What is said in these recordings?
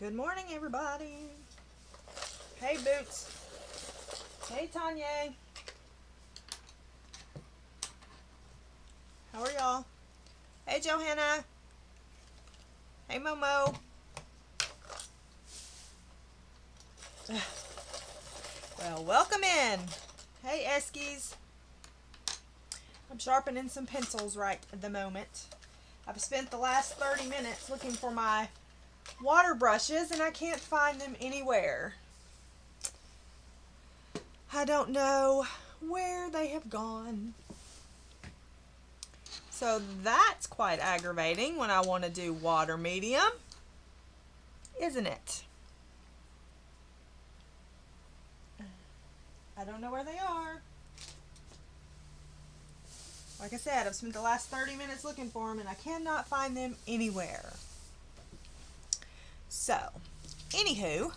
Good morning, everybody. Hey, Boots. Hey, Tanya. How are y'all? Hey, Johanna. Hey, Momo. Well, welcome in. Hey, Eskies. I'm sharpening some pencils right at the moment. I've spent the last 30 minutes looking for my water brushes and I can't find them anywhere. I don't know where they have gone. So that's quite aggravating when I want to do water medium, isn't it? I don't know where they are. Like I said, I've spent the last 30 minutes looking for them and I cannot find them anywhere. So, anywho,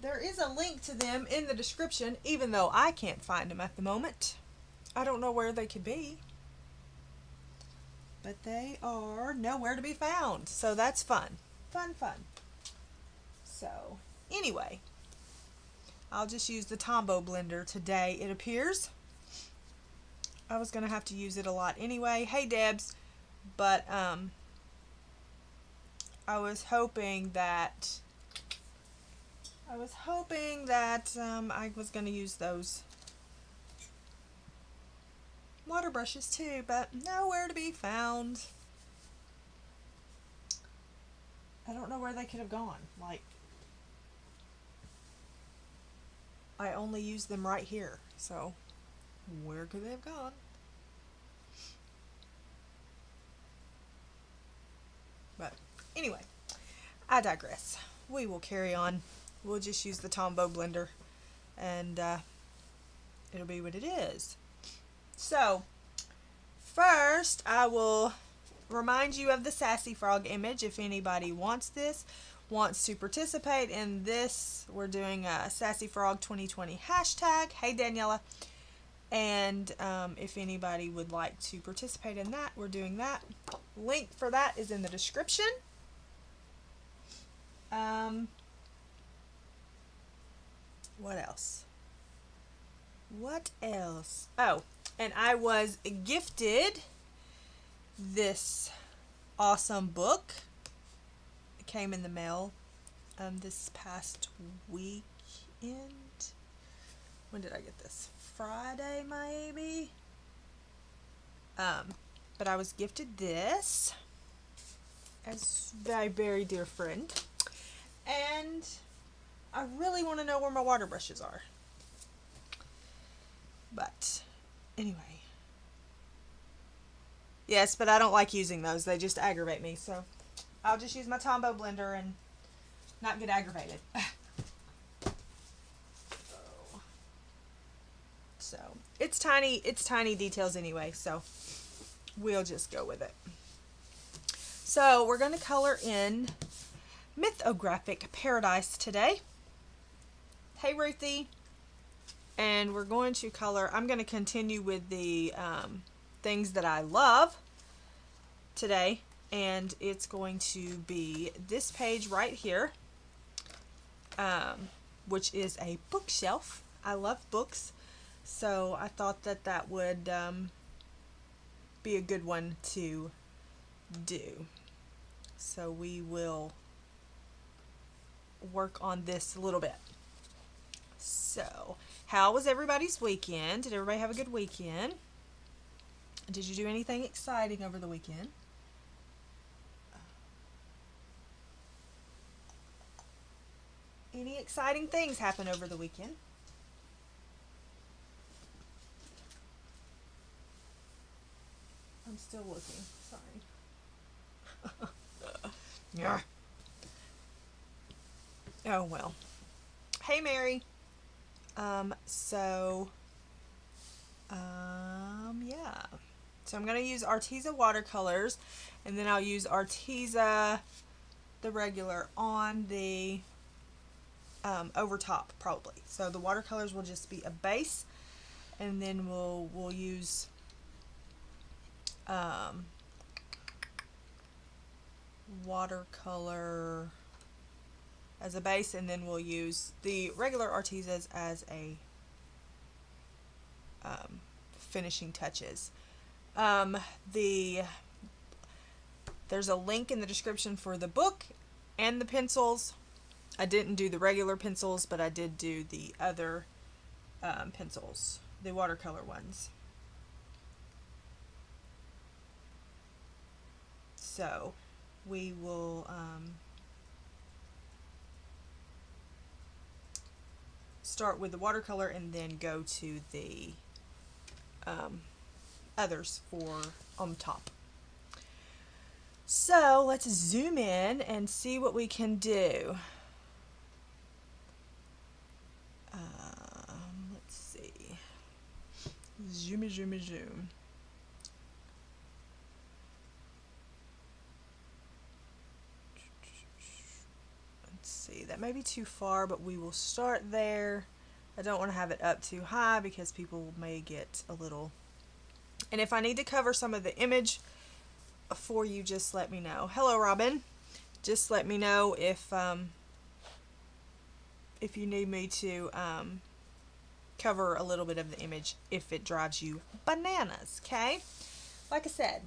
there is a link to them in the description, even though I can't find them at the moment. I don't know where they could be. But they are nowhere to be found. So that's fun. Fun. So, anyway, I'll just use the Tombow Blender today, it appears. I was going to have to use it a lot anyway. Hey, Debs. But, I was hoping that I was going to use those water brushes too, but nowhere to be found. I don't know where they could have gone. Like, I only use them right here, so where could they have gone? But anyway, I digress. We will carry on. We'll just use the Tombow Blender and it'll be what it is. So first I will remind you of the Sassy Frog image if anybody wants to participate in this. We're doing a Sassy Frog 2020 hashtag. Hey, Daniela. And if anybody would like to participate in that, we're doing that. Link for that is in the description. What else? Oh, and I was gifted this awesome book. It came in the mail this past weekend. When did I get this? Friday, maybe? But I was gifted this as my very dear friend. And I really want to know where my water brushes are. But anyway. Yes, but I don't like using those. They just aggravate me. So I'll just use my Tombow Blender and not get aggravated. So it's tiny details anyway, so we'll just go with it. So we're going to color in Mythographic Paradise today. Hey, Ruthie. And we're going to color, I'm going to continue with the things that I love today, and it's going to be this page right here, which is a bookshelf. I love books. So I thought that that would be a good one to do. So we will work on this a little bit. So, how was everybody's weekend? Did everybody have a good weekend? Did you do anything exciting over the weekend? Any exciting things happen over the weekend? I'm still looking. Sorry. Yeah. Oh well. Hey, Mary. Yeah. So I'm going to use Arteza watercolors, and then I'll use Arteza, the regular, on the over top probably. So the watercolors will just be a base, and then we'll use watercolor as a base, and then we'll use the regular Artezas as a finishing touches. There's a link in the description for the book and the pencils. I didn't do the regular pencils, but I did do the other pencils, the watercolor ones. So we will start with the watercolor and then go to the others for on top. So let's zoom in and see what we can do. Let's see. Zoom, zoom, zoom. Let's see, that may be too far, but we will start there. I don't want to have it up too high because people may get a little... And if I need to cover some of the image for you, just let me know. Hello, Robin. Just let me know if you need me to cover a little bit of the image if it drives you bananas, okay? Like I said,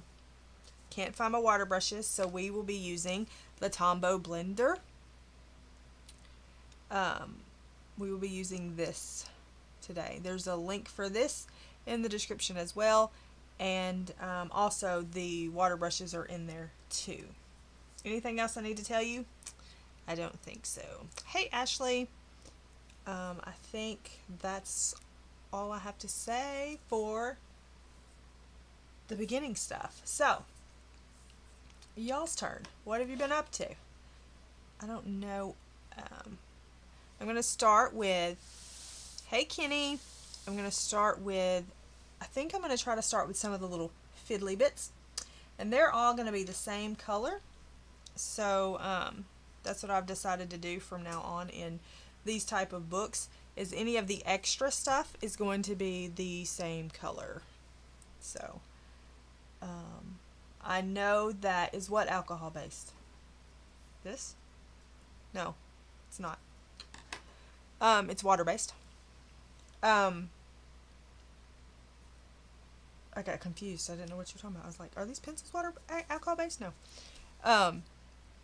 can't find my water brushes, so we will be using the Tombow Blender. We will be using this today. There's a link for this in the description as well, and also the water brushes are in there too. Anything else I need to tell you? I don't think so. Hey Ashley, I think that's all I have to say for the beginning stuff. So, y'all's turn. What have you been up to? I don't know. I'm going to start with, hey Kenny, I'm going to start with, I think I'm going to try to start with some of the little fiddly bits. And they're all going to be the same color. So that's what I've decided to do from now on in these type of books, is any of the extra stuff is going to be the same color. So I know that is what alcohol based? This? No, it's not. It's water based. I got confused. I didn't know what you were talking about. I was like, are these pencils alcohol based? No.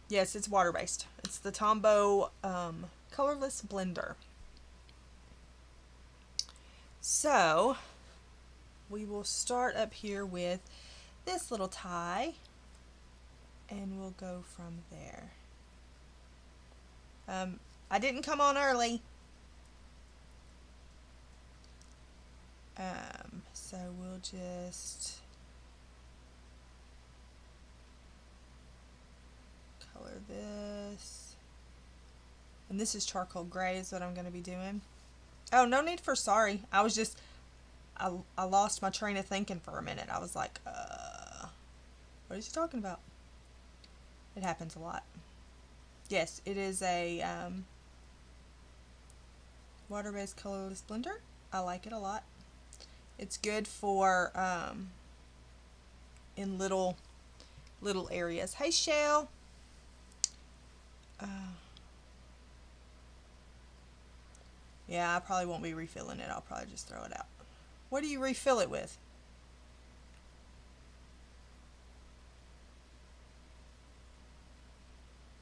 Yes, it's water based. It's the Tombow colorless blender. So we will start up here with this little tie, and we'll go from there. I didn't come on early. So we'll just color this. And this is charcoal gray is what I'm going to be doing. Oh, no need for sorry. I was just, I lost my train of thinking for a minute. I was like, what is he talking about? It happens a lot. Yes, it is a water-based colorless blender. I like it a lot. It's good for in little areas. Hey, Shell. Yeah, I probably won't be refilling it. I'll probably just throw it out. What do you refill it with?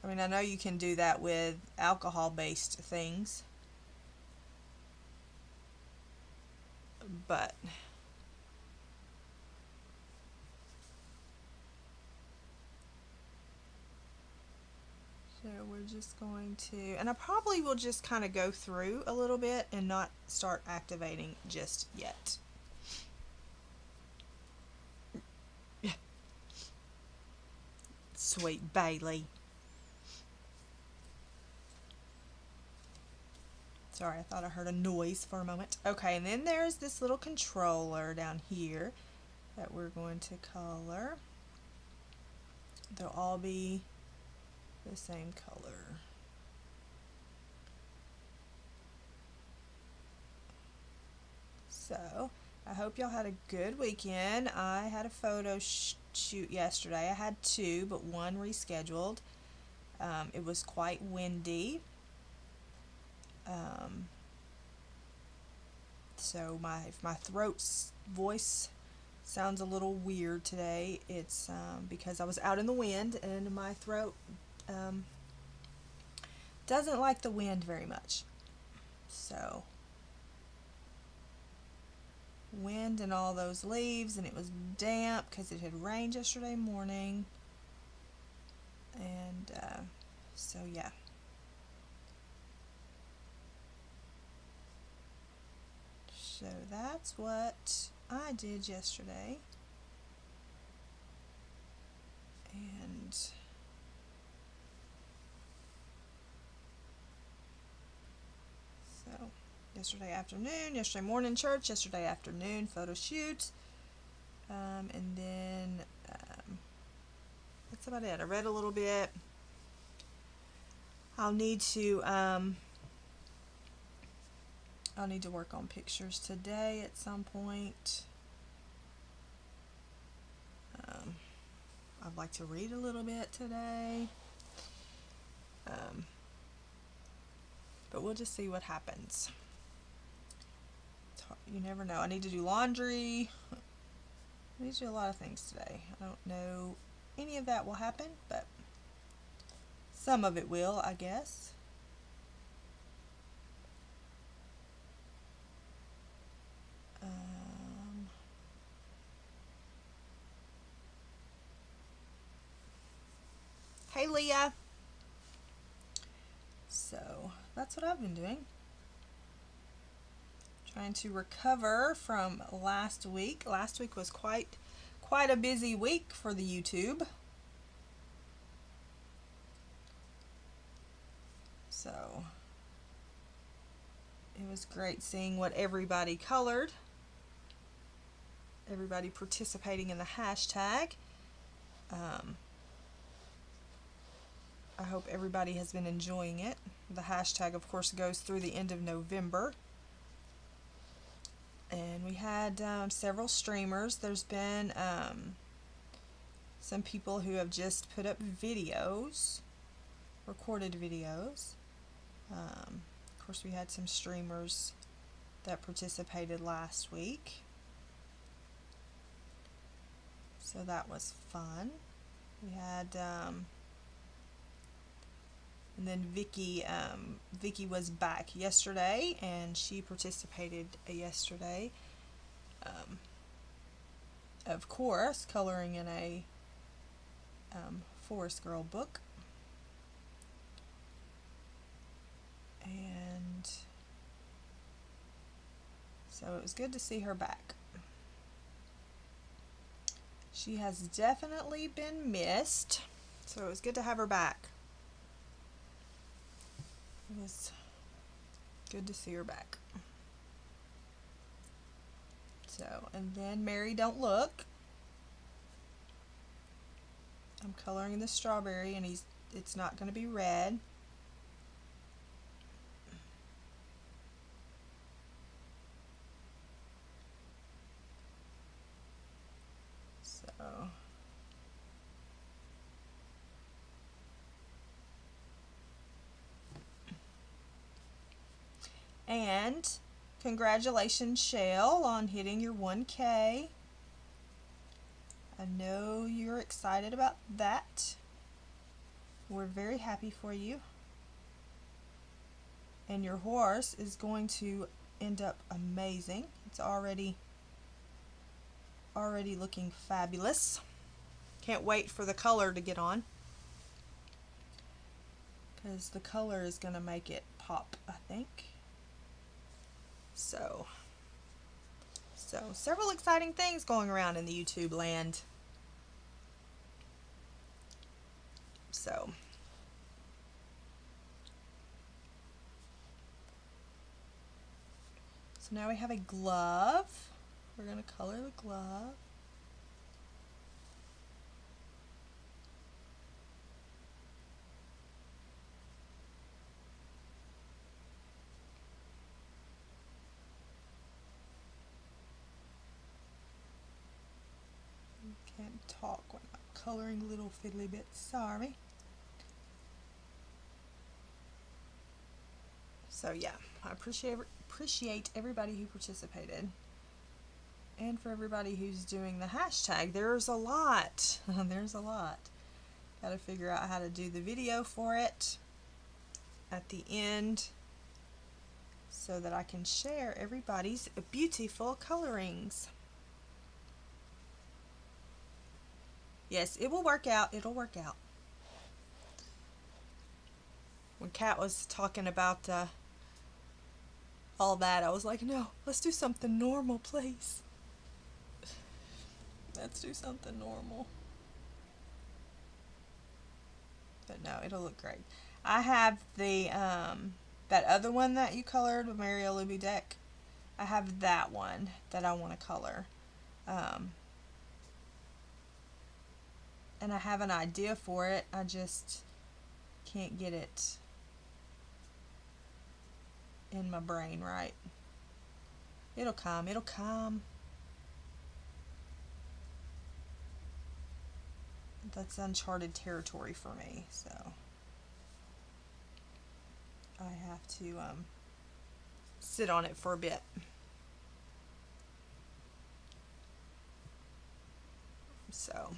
I mean, I know you can do that with alcohol-based things, but so we're just going to, and I probably will just kind of go through a little bit and not start activating just yet. Sweet Bailey. Sorry, I thought I heard a noise for a moment. Okay, and then there's this little controller down here that we're going to color. They'll all be the same color. So I hope y'all had a good weekend. I had a photo shoot yesterday. I had two, but one rescheduled. It was quite windy. So if my voice sounds a little weird today, it's because I was out in the wind and my throat doesn't like the wind very much. So wind and all those leaves, and it was damp because it had rained yesterday morning, and so yeah. So that's what I did yesterday. And so yesterday afternoon, yesterday morning church, yesterday afternoon photo shoot, and then that's about it. I read a little bit. I'll need to work on pictures today at some point. I'd like to read a little bit today. But we'll just see what happens. You never know. I need to do laundry. I need to do a lot of things today. I don't know any of that will happen, but some of it will, I guess. Hey, Leah. So that's what I've been doing. Trying to recover from last week. Last week was quite a busy week for the YouTube. So it was great seeing what everybody colored. Everybody participating in the hashtag. I hope everybody has been enjoying it. The hashtag, of course, goes through the end of November. And we had several streamers. There's been some people who have just put up videos, recorded videos. Of course, we had some streamers that participated last week. So that was fun. We had, and then Vicky was back yesterday, and she participated yesterday. Of course, coloring in a Forest Girl book. And so it was good to see her back. She has definitely been missed, so it was good to have her back. It was good to see her back. So, and then Mary Don't Look. I'm coloring the strawberry, and it's not going to be red. So and congratulations, Shell, on hitting your 1K. I know you're excited about that. We're very happy for you. And your horse is going to end up amazing. It's already looking fabulous. Can't wait for the color to get on, because the color is going to make it pop, I think. So several exciting things going around in the YouTube land. So now we have a glove. We're going to color the glove. talk when I'm coloring little fiddly bits. Sorry. So yeah, I appreciate everybody who participated. And for everybody who's doing the hashtag. There's a lot. There's a lot. Got to figure out how to do the video for it at the end so that I can share everybody's beautiful colorings. Yes, it will work out. It'll work out. When Kat was talking about all that, I was like, no, let's do something normal, please. Let's do something normal. But no, it'll look great. I have the that other one that you colored with Mario Luby Deck. I have that one that I want to color. And I have an idea for it. I just can't get it in my brain right. It'll come. It'll come. That's uncharted territory for me, so I have to sit on it for a bit. So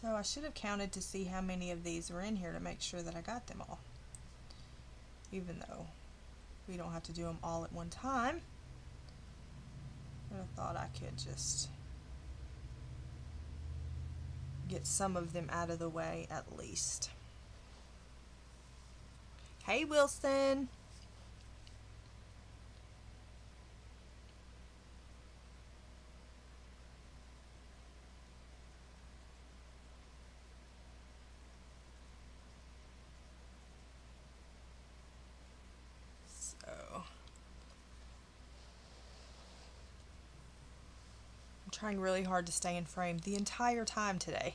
I should have counted to see how many of these were in here to make sure that I got them all, even though we don't have to do them all at one time. But I thought I could just get some of them out of the way at least. Hey Wilson. So I'm trying really hard to stay in frame the entire time today.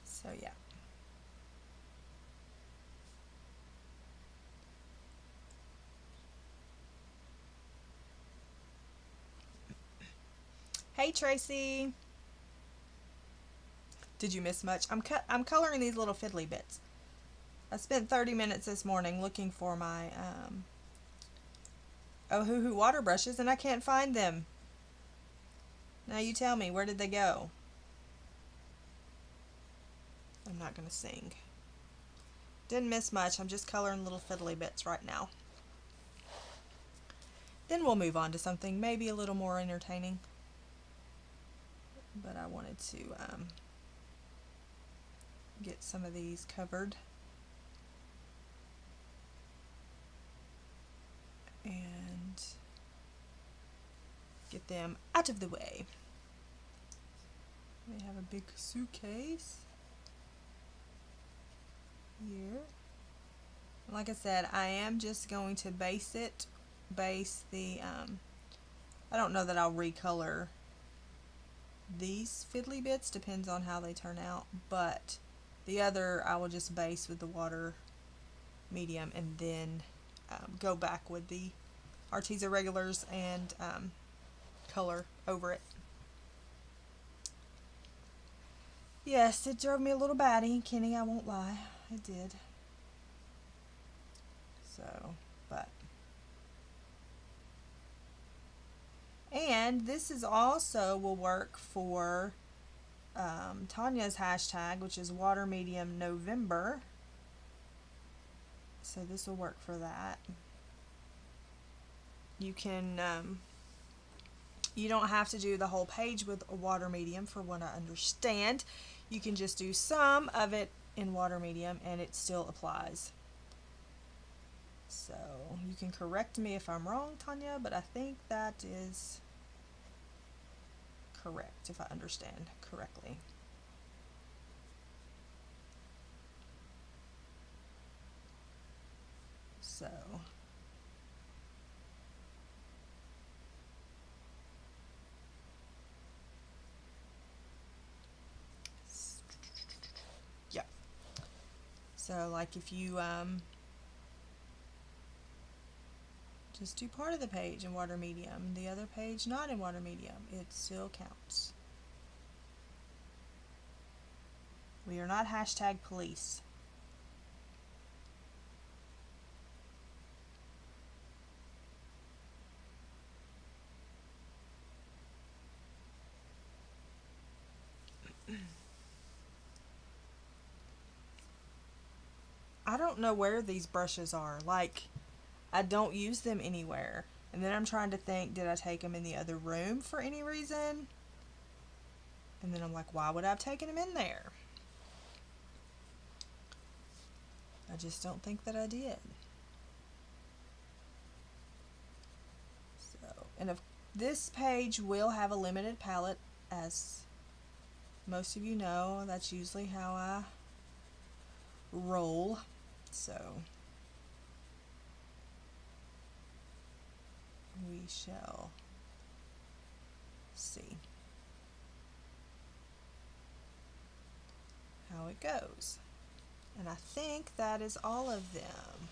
So yeah. Hey Tracy. Did you miss much? I'm coloring these little fiddly bits. I spent 30 minutes this morning looking for my Ohuhu water brushes and I can't find them. Now you tell me, where did they go? I'm not going to sing. Didn't miss much. I'm just coloring little fiddly bits right now. Then we'll move on to something maybe a little more entertaining. But I wanted to get some of these covered. And get them out of the way. We have a big suitcase here. Like I said, I am just going to base the, I don't know that I'll recolor these fiddly bits, depends on how they turn out, but the other I will just base with the water medium and then go back with the Arteza regulars and color over it. Yes, it drove me a little batty, Kenny, I won't lie. It did. So, but. And this is also will work for Tanya's hashtag, which is water medium November. So this will work for that. You can, you don't have to do the whole page with a water medium for what I understand. You can just do some of it in water medium and it still applies. So you can correct me if I'm wrong, Tanya, but I think that is correct if I understand correctly. So So like if you just do part of the page in water medium, the other page not in water medium, it still counts. We are not hashtag police. I don't know where these brushes are. Like, I don't use them anywhere. And then I'm trying to think, did I take them in the other room for any reason? And then I'm like, why would I have taken them in there? I just don't think that I did. So, and if this page will have a limited palette, as most of you know, that's usually how I roll. So we shall see how it goes. And I think that is all of them.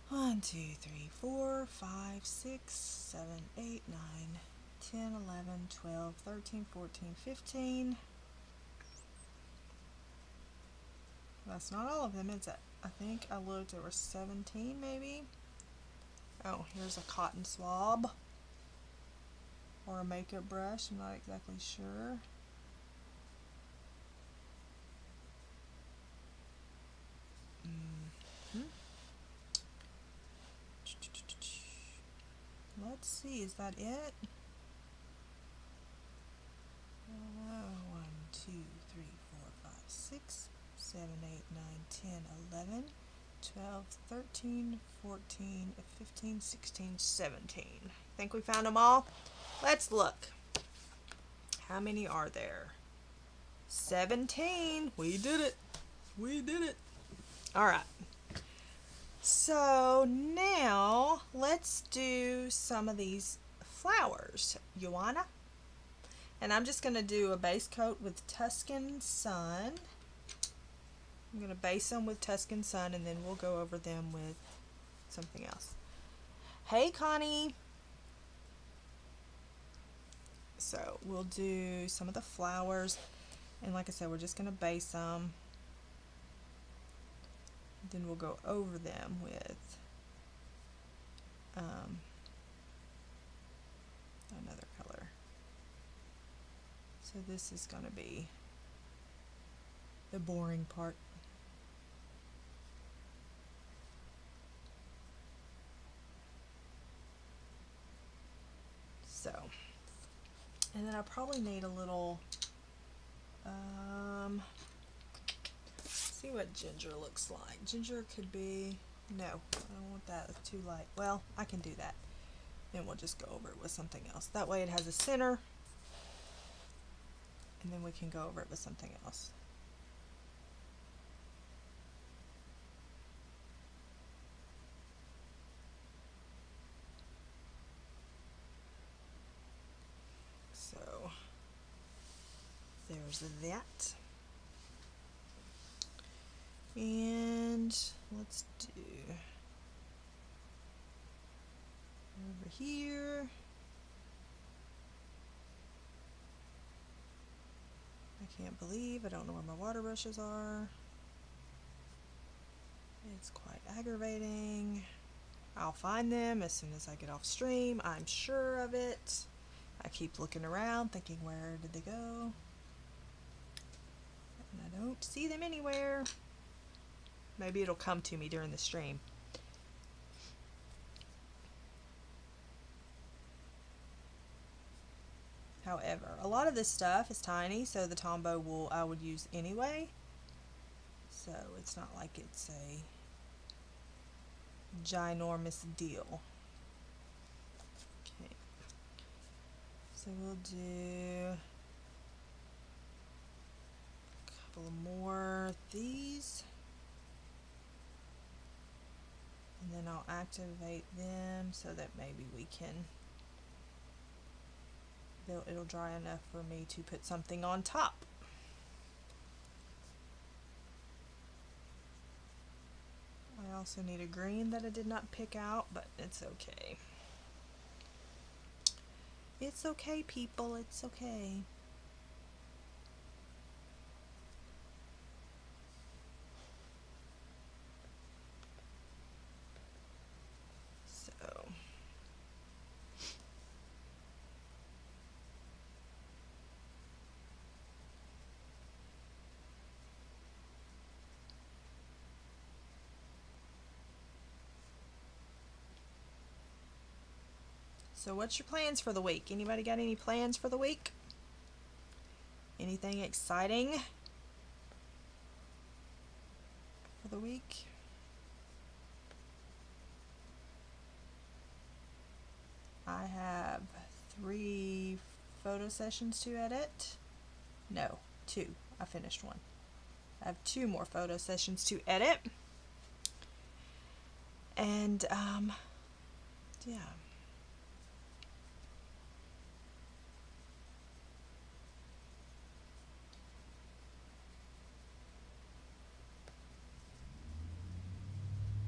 1, 2, 3, 4, 5, 6, 7, 8, 9, 10, 11, 12, 13, 14, 15. That's not all of them, is it? I think I looked, there were 17 maybe. Oh, here's a cotton swab. Or a makeup brush, I'm not exactly sure. Let's see, is that it? 1, 2, 3, 4, 5, 6, 7, 8, 9, 10, 11, 12, 13, 14, 15, 16, 17. Think we found them all? Let's look. How many are there? 17. We did it. We did it. All right. So now let's do some of these flowers. Joanna? And I'm just going to do a base coat with Tuscan Sun. I'm going to base them with Tuscan Sun, and then we'll go over them with something else. Hey, Connie. So we'll do some of the flowers, and like I said, we're just going to base them. Then we'll go over them with another color. So this is going to be the boring part. So, and then I probably need a little, see what ginger looks like. Ginger could be, no, I don't want that, it's too light. Well, I can do that. Then we'll just go over it with something else. That way it has a center, and then we can go over it with something else. So there's that. And let's do over here. I can't believe I don't know where my water brushes are. It's quite aggravating. I'll find them as soon as I get off stream. I'm sure of it. I keep looking around thinking, where did they go? And I don't see them anywhere. Maybe it'll come to me during the stream. However, a lot of this stuff is tiny, so the Tombow wool I would use anyway. So it's not like it's a ginormous deal. Okay. So we'll do a couple more of these. And then I'll activate them so that maybe we can, it'll dry enough for me to put something on top. also need a green that I did not pick out, but it's okay. It's okay, people, it's okay. So what's your plans for the week? Anybody got any plans for the week? Anything exciting for the week? I have 3 photo sessions to edit. No, 2. I finished one. I have 2 more photo sessions to edit. And yeah.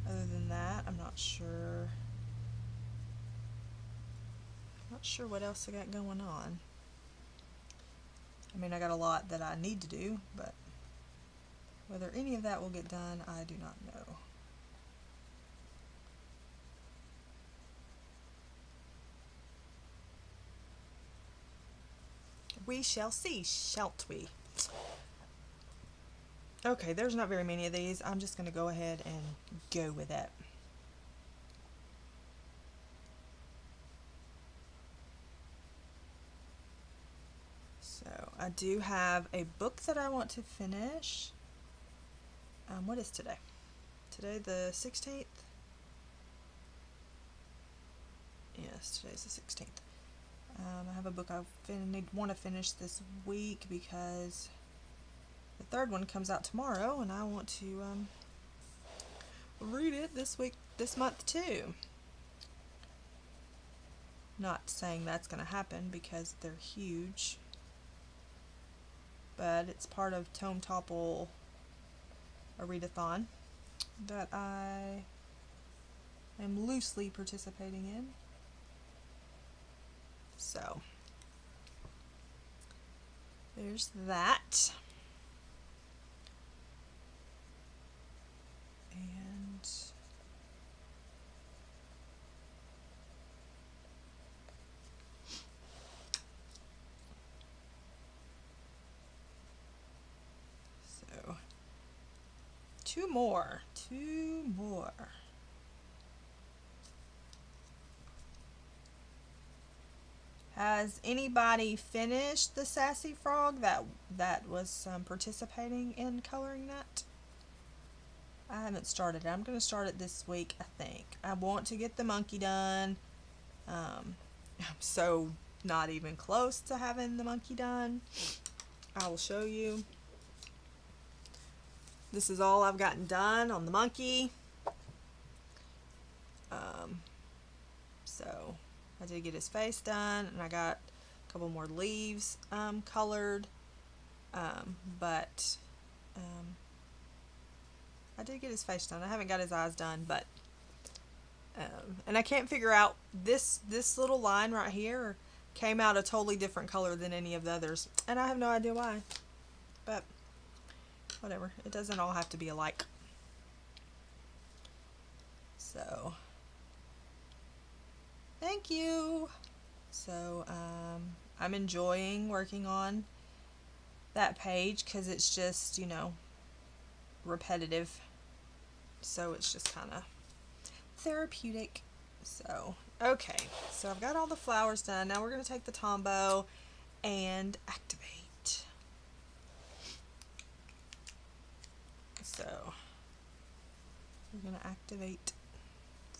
Other than that, I'm not sure. Not sure what else I got going on. I mean, I got a lot that I need to do, but whether any of that will get done, I do not know. We shall see, shan't we? Okay, there's not very many of these. I'm just going to go ahead and go with it. So I do have a book that I want to finish. What is today? Today the 16th? Yes, today's the 16th. I have a book I want to finish this week because the 3rd one comes out tomorrow, and I want to read it this month too. Not saying that's going to happen because they're huge, but it's part of Tombow a readathon that I am loosely participating in. So there's that. And so 2 more. Has anybody finished the Sassy Frog that was participating in coloring that? I haven't started it. I'm going to start it this week, I think. I want to get the monkey done. I'm so not even close to having the monkey done. I will show you. This is all I've gotten done on the monkey. So I did get his face done, and I got a couple more leaves colored, but I did get his face done. I haven't got his eyes done, but and I can't figure out this little line right here came out a totally different color than any of the others, and I have no idea why, but whatever. It doesn't all have to be alike. So thank you. So I'm enjoying working on that page because it's just, you know, repetitive, so it's just kind of therapeutic. So okay, so I've got all the flowers done. Now we're going to take the Tombow and activate. So we're going to activate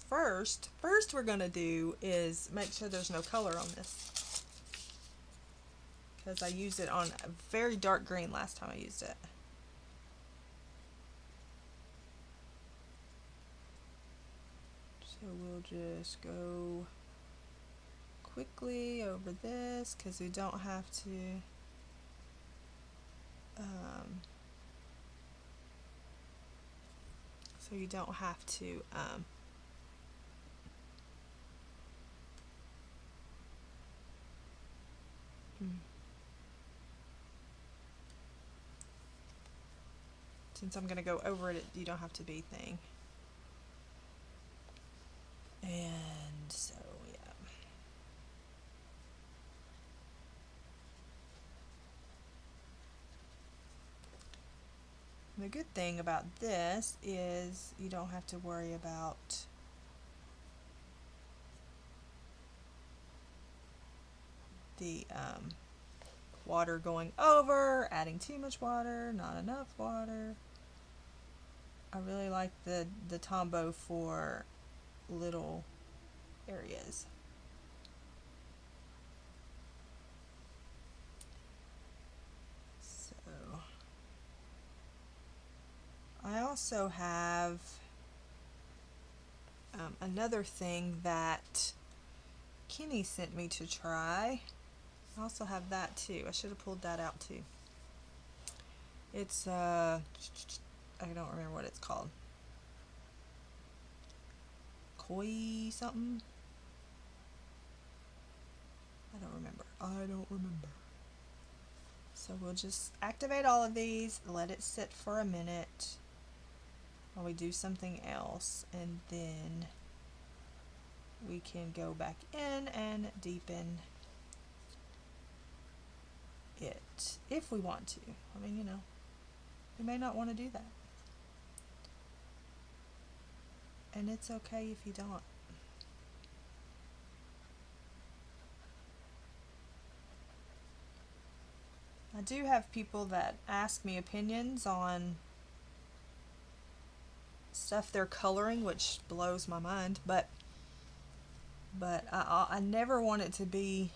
first we're going to do is make sure there's no color on this, because I used it on a very dark green last time I used it. So we'll just go quickly over this because we don't have to so so you don't have to since I'm going to go over it, you don't have to be thing. And so, yeah. The good thing about this is you don't have to worry about the water going over, adding too much water, not enough water. I really like the Tombow for little areas. So I also have another thing that Kenny sent me to try. I also have that too. I should have pulled that out too. It's I don't remember what it's called. Koi something? I don't remember. So we'll just activate all of these, let it sit for a minute while we do something else, and then we can go back in and deepen it if we want to. I mean, you know, we may not want to do that. And it's okay if you don't. I do have people that ask me opinions on stuff they're coloring, which blows my mind, but I never want it to be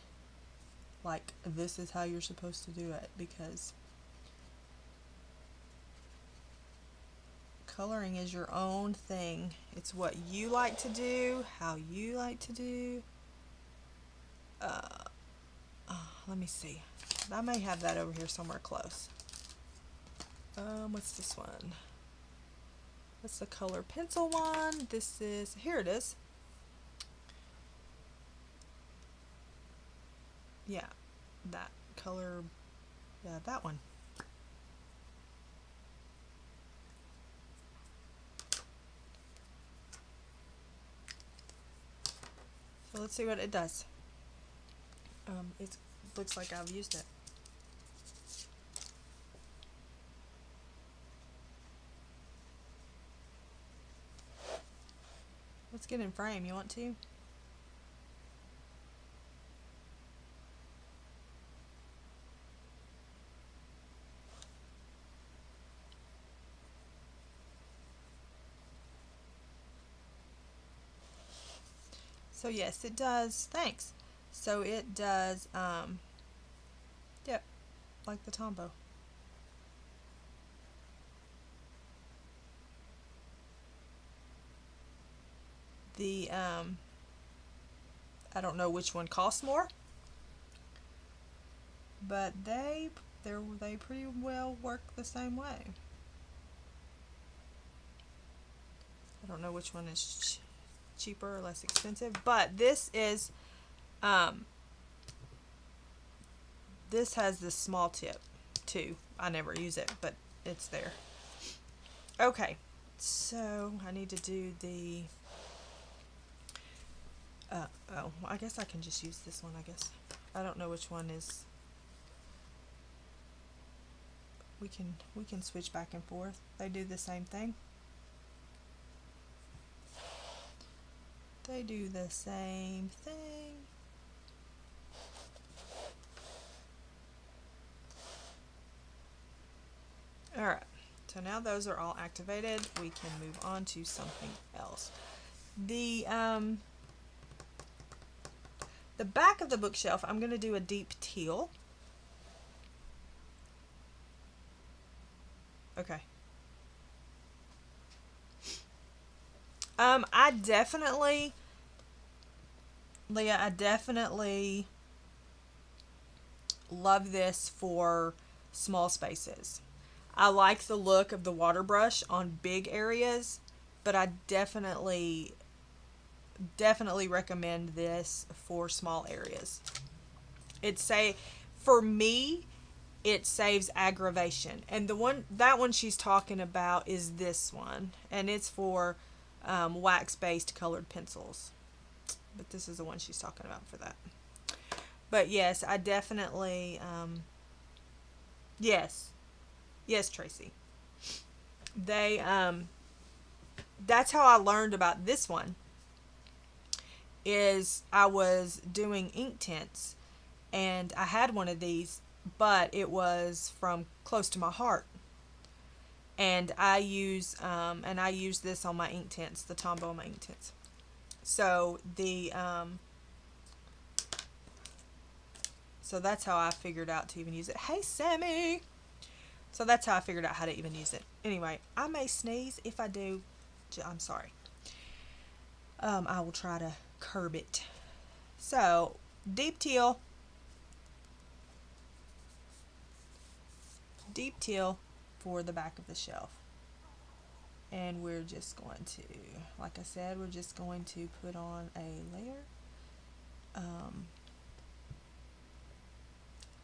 like this is how you're supposed to do it, because coloring is your own thing. It's what you like to do, how you like to do. Let me see. I may have that over here somewhere close. What's this one? What's the color pencil one? This is, here it is. Yeah, that color, yeah, that one. So let's see what it does. It looks like I've used it. Let's get in frame. You want to? So yes, it does. Thanks. So it does, yep, like the Tombow. The, I don't know which one costs more, but they pretty well work the same way. I don't know which one is cheaper or less expensive, but this is, this has this small tip too. I never use it, but it's there. Okay, so I need to do the, oh, I guess I can just use this one, I guess. I don't know which one is, we can switch back and forth. They do the same thing. They do the same thing. Alright, so now those are all activated. We can move on to something else. The back of the bookshelf, I'm going to do a deep teal. Okay. I definitely, Leah, I definitely love this for small spaces. I like the look of the water brush on big areas, but I definitely recommend this for small areas. For me, it saves aggravation. And that one she's talking about is this one, and it's for wax-based colored pencils. But this is the one she's talking about for that. But yes, I definitely, yes, Tracy. That's how I learned about this one. Is I was doing ink tints, and I had one of these, but it was from close to my heart. And I use this on my ink tints, the Tombow on my ink tints. So so that's how I figured out to even use it. Hey, Sammy! So that's how I figured out how to even use it. Anyway, I may sneeze. If I do, I'm sorry. I will try to curb it. So, deep teal for the back of the shelf. And we're just going to, like I said, we're just going to put on a layer.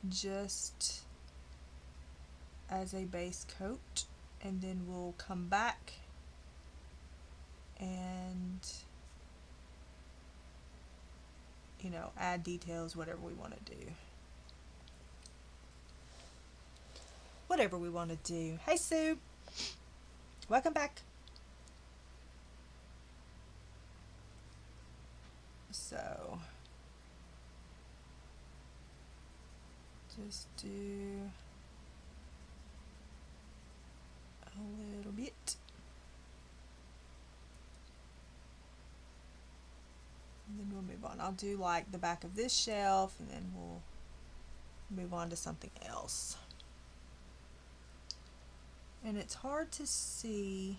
Just as a base coat, and then we'll come back and, you know, add details, whatever we want to do. Whatever we want to do. Hey, Sue! Welcome back. So, just do a little bit. And then we'll move on. I'll do like the back of this shelf, and then we'll move on to something else. And it's hard to see,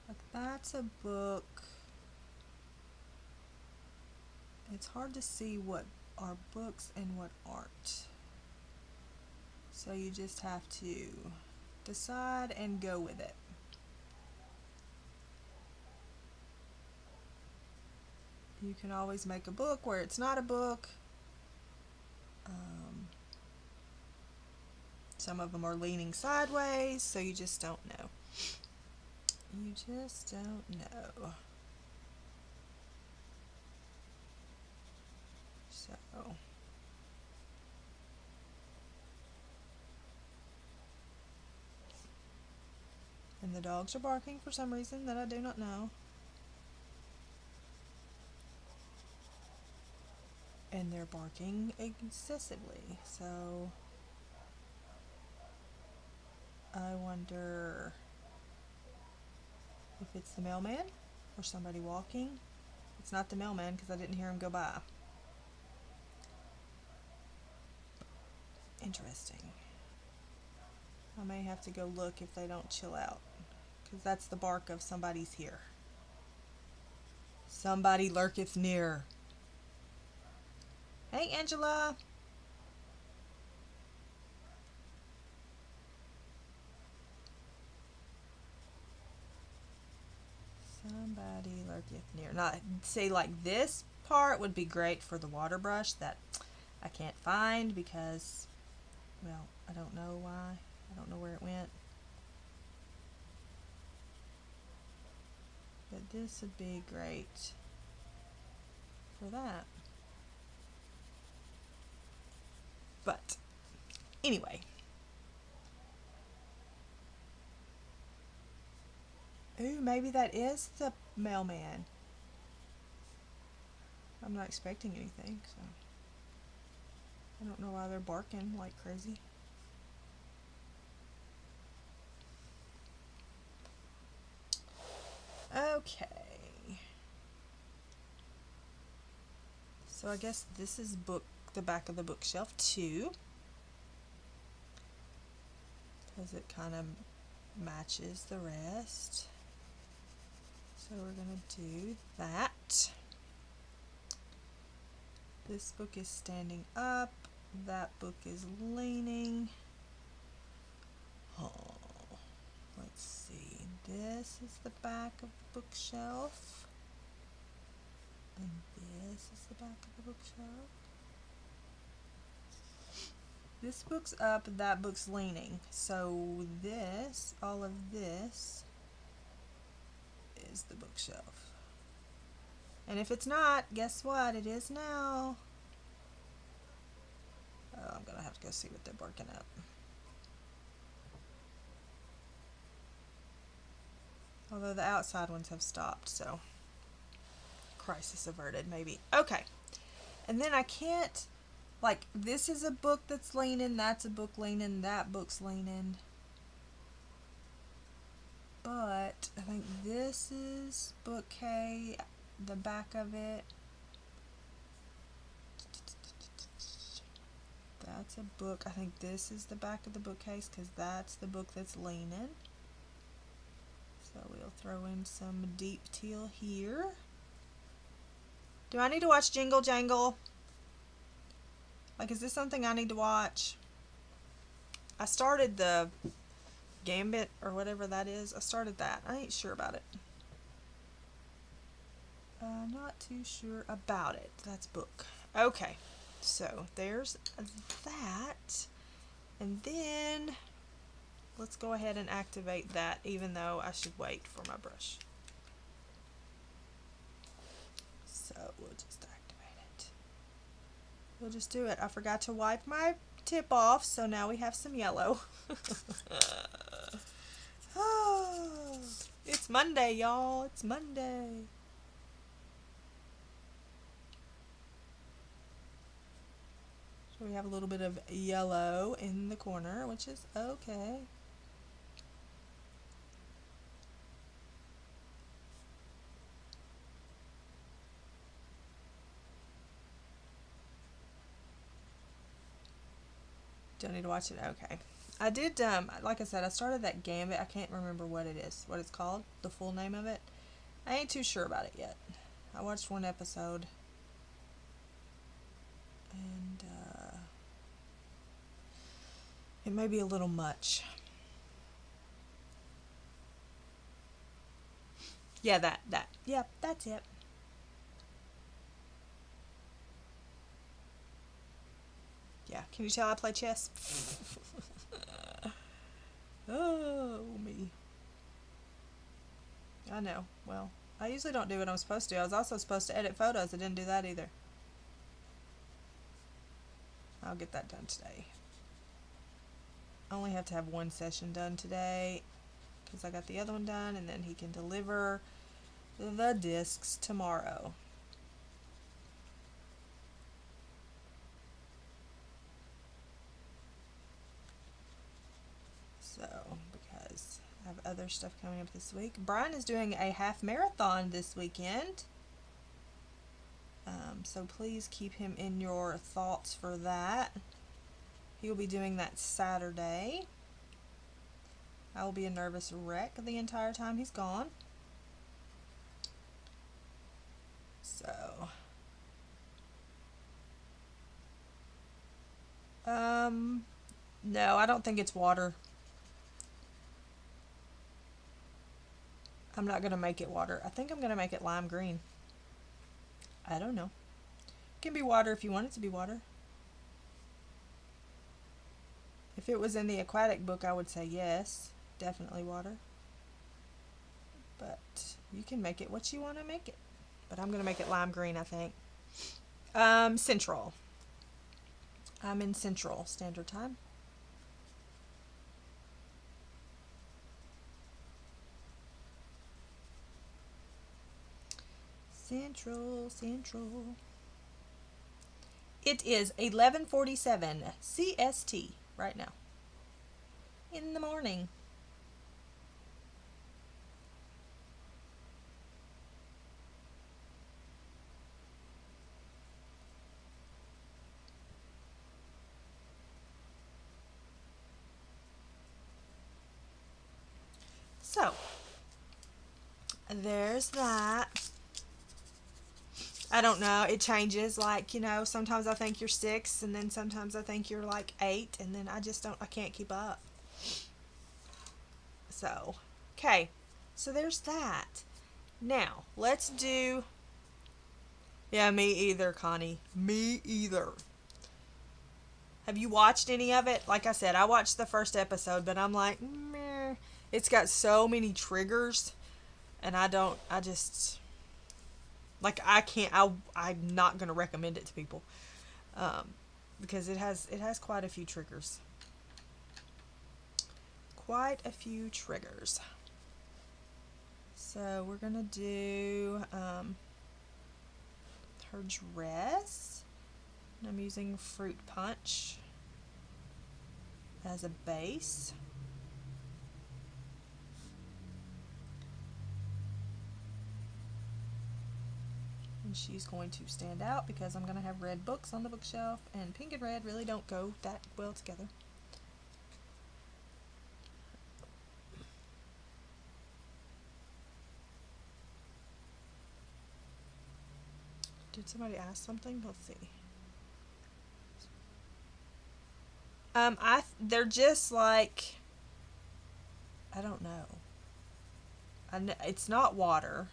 like that's a book. It's hard to see what are books and what aren't. So you just have to decide and go with it. You can always make a book where it's not a book. Some of them are leaning sideways, so you just don't know. You just don't know. So, and the dogs are barking for some reason that I do not know. And they're barking excessively, so I wonder if it's the mailman or somebody walking. It's not the mailman because I didn't hear him go by. Interesting. I may have to go look if they don't chill out, because that's the bark of somebody's here. Somebody lurketh near. Hey, Angela. Somebody lurketh near. Now, say like this part would be great for the water brush that I can't find because, well, I don't know why. I don't know where it went. But this would be great for that. But anyway. Ooh, maybe that is the mailman. I'm not expecting anything, so I don't know why they're barking like crazy. Okay. So I guess this is the back of the bookshelf too, because it kind of matches the rest. So we're going to do that. This book is standing up. That book is leaning. Oh, let's see. is the back of the bookshelf. And this is the back of the bookshelf. This book's up, that book's leaning. So this, all of this, is the bookshelf. And if it's not, guess what? It is now. Oh, I'm gonna have to go see what they're working up. Although the outside ones have stopped, so crisis averted, maybe. Okay. And then I can't, like, this is a book that's leaning, that's a book leaning, that book's leaning. But I think this is book K, the back of it. That's a book. I think this is the back of the bookcase because that's the book that's leaning. So we'll throw in some deep teal here. Do I need to watch Jingle Jangle? Like, is this something I need to watch? I started the Gambit or whatever that is. I started that. I ain't sure about it. Not too sure about it. That's book. Okay. So there's that. And then let's go ahead and activate that, even though I should wait for my brush. So we'll just activate it. We'll just do it. I forgot to wipe my tip off, so now we have some yellow. Oh, it's Monday, y'all. It's Monday. So we have a little bit of yellow in the corner, which is okay. Don't need to watch it? Okay. I did, like I said, I started that Gambit. I can't remember what it is, what it's called, the full name of it. I ain't too sure about it yet. I watched one episode. And, it may be a little much. Yeah, that. Yep, that's it. Yeah, can you tell I play chess? Oh, me. I know. Well, I usually don't do what I'm supposed to. I was also supposed to edit photos. I didn't do that either. I'll get that done today. I only have to have one session done today because I got the other one done, and then he can deliver the discs tomorrow. So, because I have other stuff coming up this week. Brian is doing a half marathon this weekend. So please keep him in your thoughts for that. He will be doing that Saturday. I will be a nervous wreck the entire time he's gone. So, no, I don't think it's water. I'm not going to make it water. I think I'm going to make it lime green. I don't know. It can be water if you want it to be water. If it was in the aquatic book, I would say yes, definitely water. But you can make it what you want to make it. But I'm going to make it lime green, I think. Central. I'm in Central Standard Time. Central. It is 11:47 CST right now. In the morning. So, there's that. I don't know, it changes, like, you know, sometimes I think you're 6, and then sometimes I think you're like 8, and then I can't keep up. So, okay, So there's that. Now, let's do... Yeah, me either, Connie. Me either. Have you watched any of it? Like I said, I watched the first episode, but I'm like, meh. It's got so many triggers, and I just, like, I'm not going to recommend it to people, because it has quite a few triggers. Quite a few triggers. So we're going to do her dress. And I'm using Fruit Punch as a base. And she's going to stand out because I'm going to have red books on the bookshelf, and pink and red really don't go that well together. Did somebody ask something? Let's see. They're just like, I don't know. It's not water,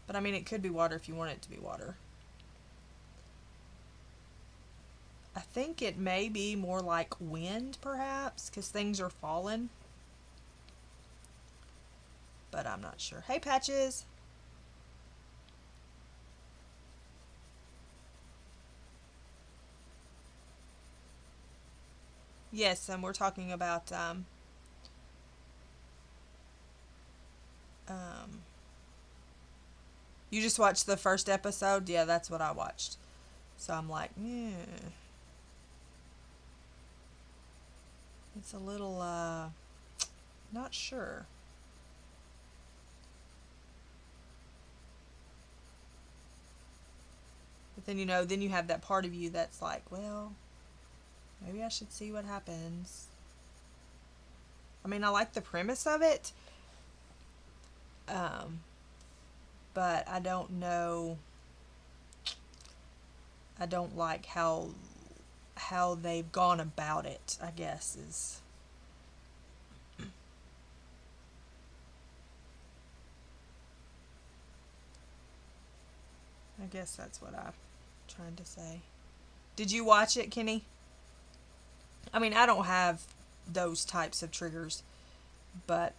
but I mean it could be water if you want it to be water. I think it may be more like wind, perhaps, because things are falling. But I'm not sure. Hey, Patches. Yes, and we're talking about you just watched the first episode? Yeah, that's what I watched. So I'm like, yeah. It's a little not sure. But then, then you have that part of you that's like, well, maybe I should see what happens. I mean, I like the premise of it. But I don't know. I don't like how they've gone about it, I guess, is... I guess that's what I'm trying to say. Did you watch it, Kenny? I mean, I don't have those types of triggers, but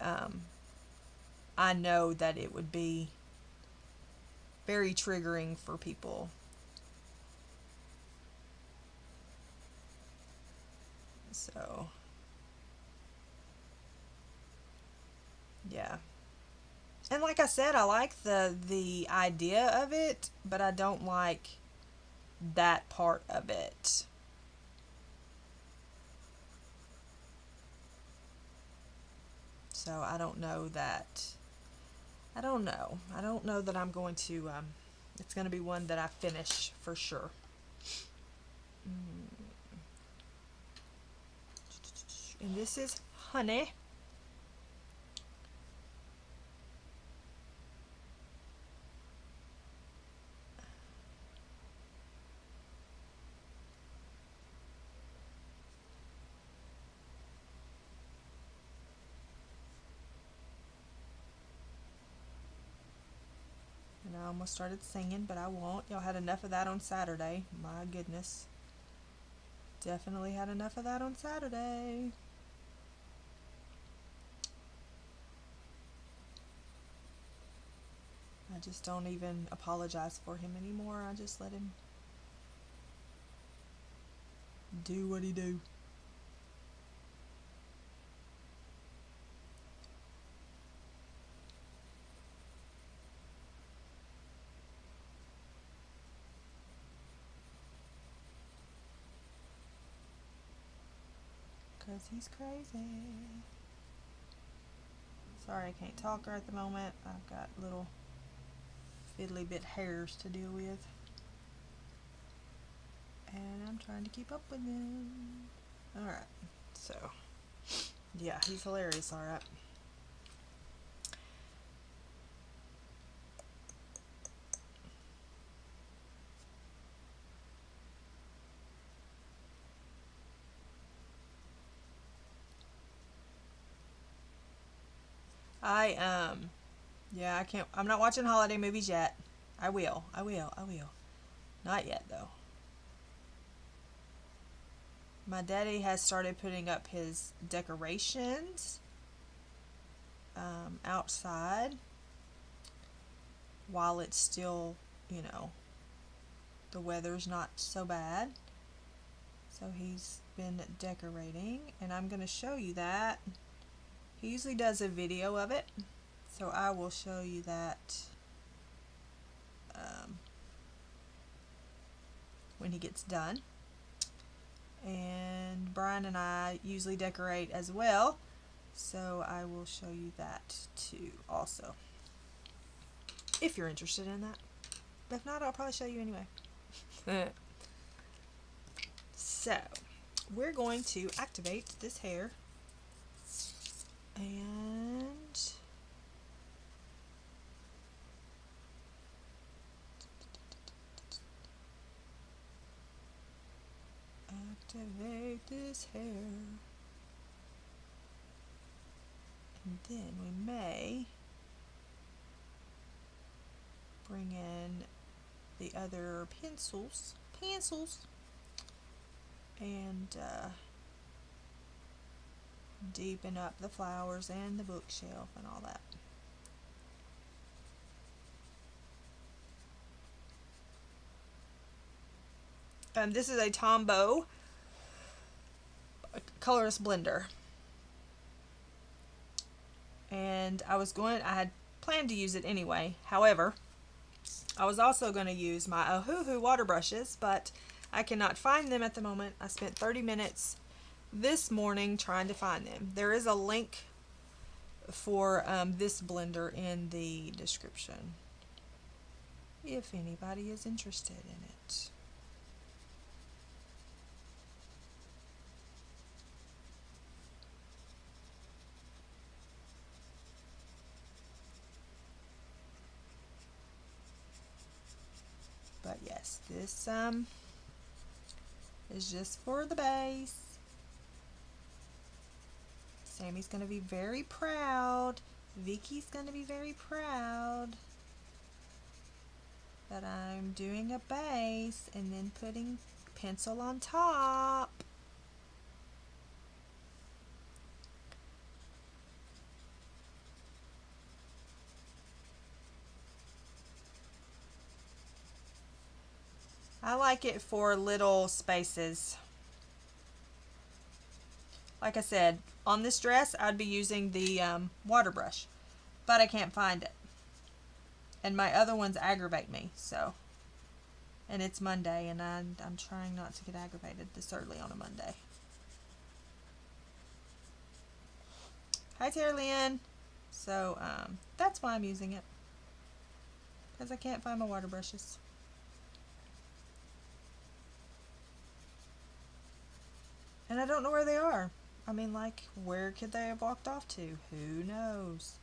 I know that it would be very triggering for people. So, yeah. And like I said, I like the idea of it, but I don't like that part of it. So I don't know that. I don't know. I don't know that I'm going to. It's going to be one that I finish for sure. And this is Honey. And I almost started singing, but I won't. Y'all had enough of that on Saturday. My goodness. Definitely had enough of that on Saturday. I just don't even apologize for him anymore. I just let him do what he do. Because he's crazy. Sorry, I can't talk right at the moment. I've got little fiddly bit hairs to deal with. And I'm trying to keep up with them. Alright, so, yeah, he's hilarious, alright. Yeah, I can't, I'm not watching holiday movies yet. I will. Not yet, though. My daddy has started putting up his decorations outside while it's still, you know, the weather's not so bad. So he's been decorating, and I'm going to show you that. He usually does a video of it, so I will show you that when he gets done. And Brian and I usually decorate as well, so I will show you that too also, if you're interested in that. If not, I'll probably show you anyway. So we're going to activate this hair, and activate this hair, and then we may bring in the other pencils, and deepen up the flowers and the bookshelf and all that. This is a Tombow colorless blender, and I had planned to use it anyway. However, I was also going to use my Ohuhu water brushes, but I cannot find them at the moment. I spent 30 minutes this morning trying to find them. There is a link for this blender in the description if anybody is interested in it. But yes, this is just for the base. Sammy's going to be very proud. Vicky's going to be very proud that I'm doing a base and then putting pencil on top. I like it for little spaces. Like I said, on this dress I'd be using the water brush, but I can't find it. And my other ones aggravate me, so. And it's Monday, and I'm trying not to get aggravated this early on a Monday. Hi, Tara Lynn. So, that's why I'm using it, because I can't find my water brushes. And I don't know where they are. I mean, like, where could they have walked off to? Who knows?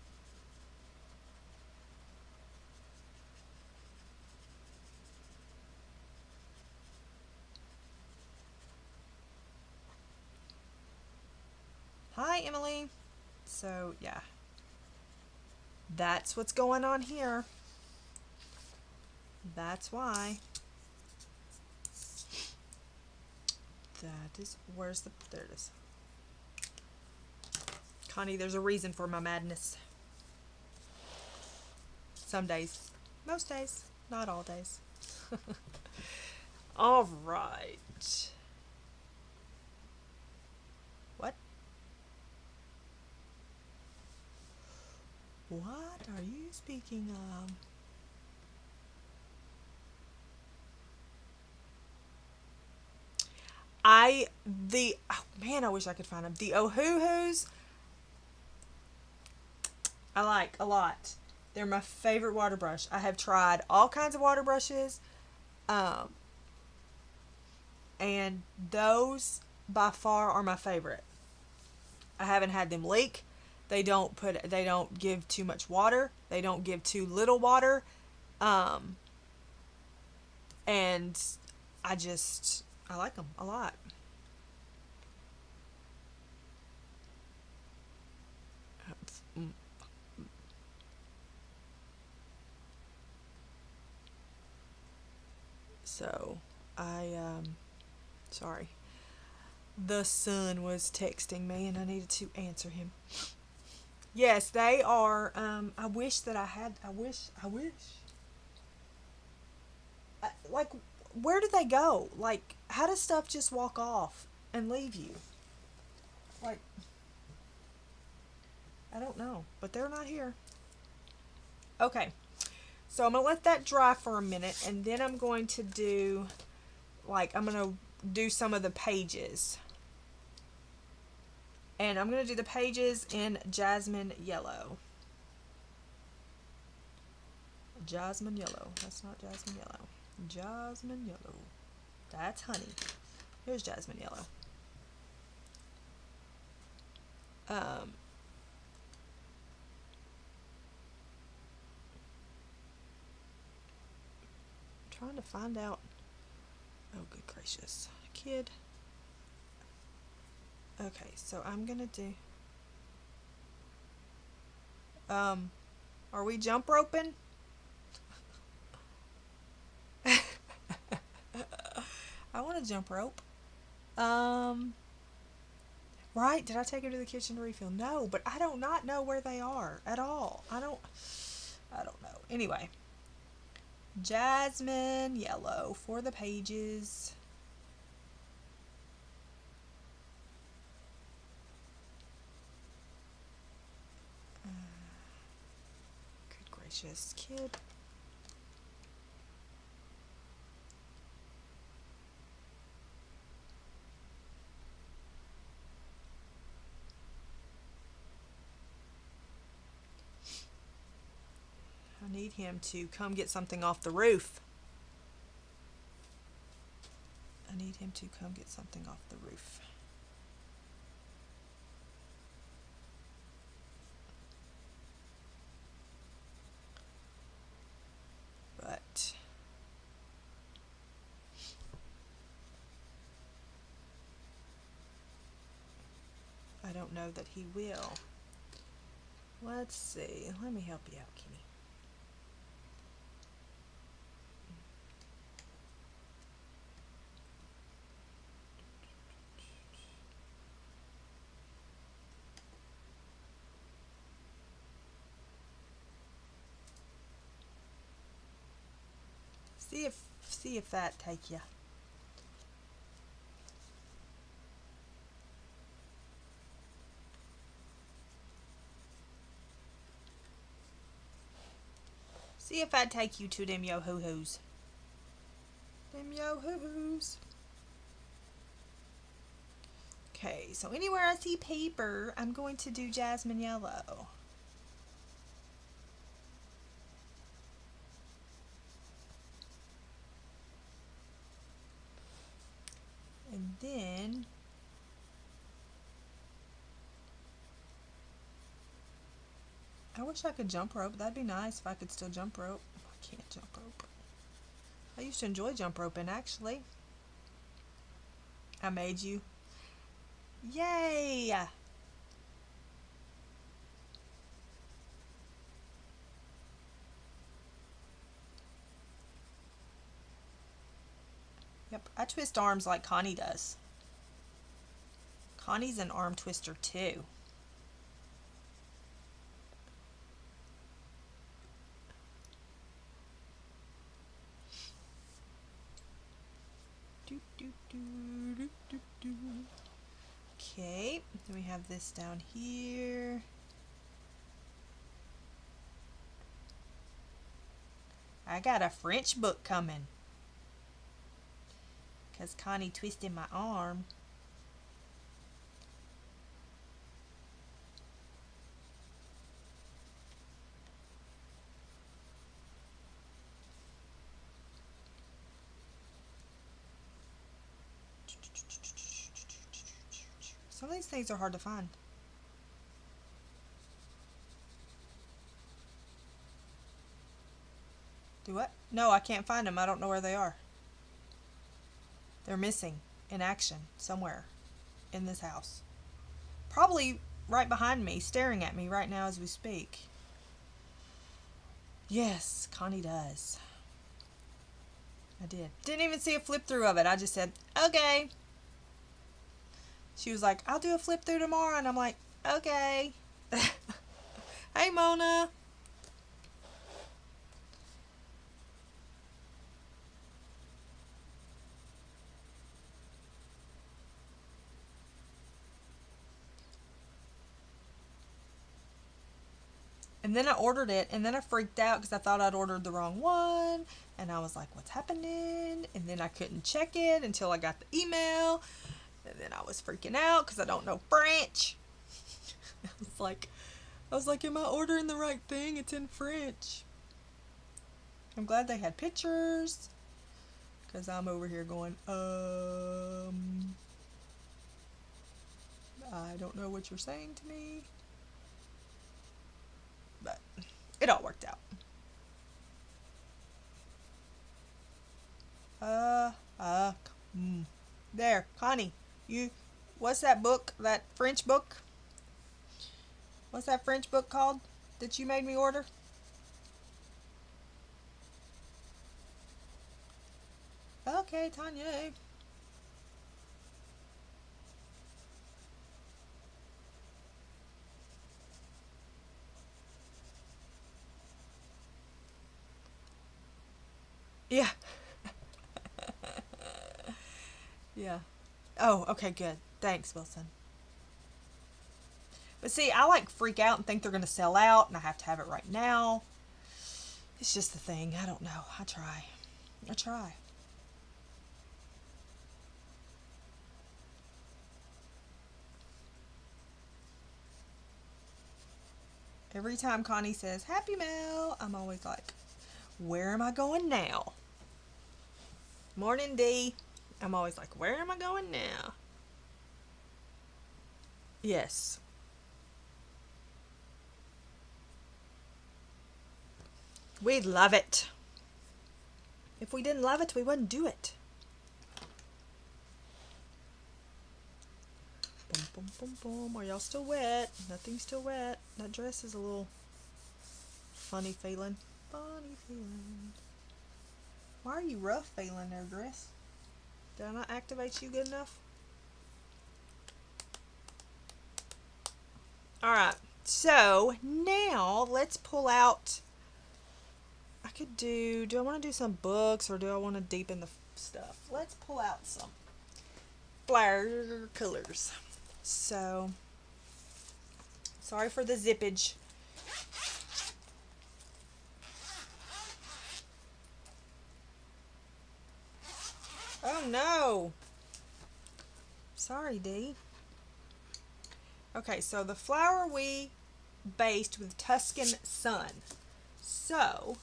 Hi, Emily. So, yeah. That's what's going on here. That's why. That is, there it is. Connie, there's a reason for my madness. Some days. Most days. Not all days. All right. What? What are you speaking of? Oh man, I wish I could find them. The Ohuhus, I like a lot. They're my favorite water brush. I have tried all kinds of water brushes, and those by far are my favorite. I haven't had them leak. They don't give too much water. They don't give too little water. And I like them a lot. So sorry. The son was texting me and I needed to answer him. Yes, they are. I wish that I wish. Like, where do they go? Like, how does stuff just walk off and leave you? Like, I don't know, but they're not here. Okay, so I'm going to let that dry for a minute, and then I'm going to do, like, I'm going to do some of the pages. And I'm going to do the pages in jasmine yellow. Jasmine yellow. That's not jasmine yellow. Jasmine yellow. That's honey. Here's jasmine yellow. Trying to find out. Oh, good gracious. Kid. Okay, so I'm gonna do. Are we jump roping? I want to jump rope. Right? Did I take him to the kitchen to refill? No, but I do not know where they are at all. I don't know. Anyway, jasmine yellow for the pages. Good gracious, kid. I need him to come get something off the roof. I need him to come get something off the roof. But I don't know that he will. Let's see. Let me help you out, Kenny. See if that take you. See if I'd take you to them yo-hoo-hoos. Them yo-hoo-hoos. Okay, so anywhere I see paper, I'm going to do jasmine yellow. And then I wish I could jump rope. That'd be nice if I could still jump rope. I can't jump rope. I used to enjoy jump roping, actually. I made you. Yay! Yep, I twist arms like Connie does. Connie's an arm twister too. Okay, then we have this down here. I got a French book coming. Because Connie twisted my arm. Some of these things are hard to find. Do what? No, I can't find them. I don't know where they are. They're missing in action somewhere in this house. Probably right behind me, staring at me right now as we speak. Yes, Connie does. I did. Didn't even see a flip through of it. I just said, okay. She was like, I'll do a flip through tomorrow. And I'm like, okay. Hey, Mona. And then I ordered it, and then I freaked out because I thought I'd ordered the wrong one. And I was like, what's happening? And then I couldn't check it until I got the email. And then I was freaking out because I don't know French. I was like, am I ordering the right thing? It's in French. I'm glad they had pictures because I'm over here going, I don't know what you're saying to me. But it all worked out. There, Connie, what's that book, that French book? What's that French book called that you made me order? Okay, Tanya. Yeah. Yeah. Oh, okay, good. Thanks, Wilson. But see, I freak out and think they're going to sell out and I have to have it right now. It's just the thing. I don't know. I try. Every time Connie says, Happy Mail, I'm always like, where am I going now? Morning, Dee. I'm always like, where am I going now? Yes. We'd love it. If we didn't love it, we wouldn't do it. Boom, boom, boom, boom. Are y'all still wet? Nothing's still wet. That dress is a little funny feeling. Why are you rough feeling there, dress? Did I not activate you good enough? Alright, so now let's pull out. I could do I want to do some books or do I want to deepen the stuff? Let's pull out some flower colors. So, sorry for the zippage. Oh no! Sorry, Dee. Okay, so the flower we based with Tuscan Sun. So,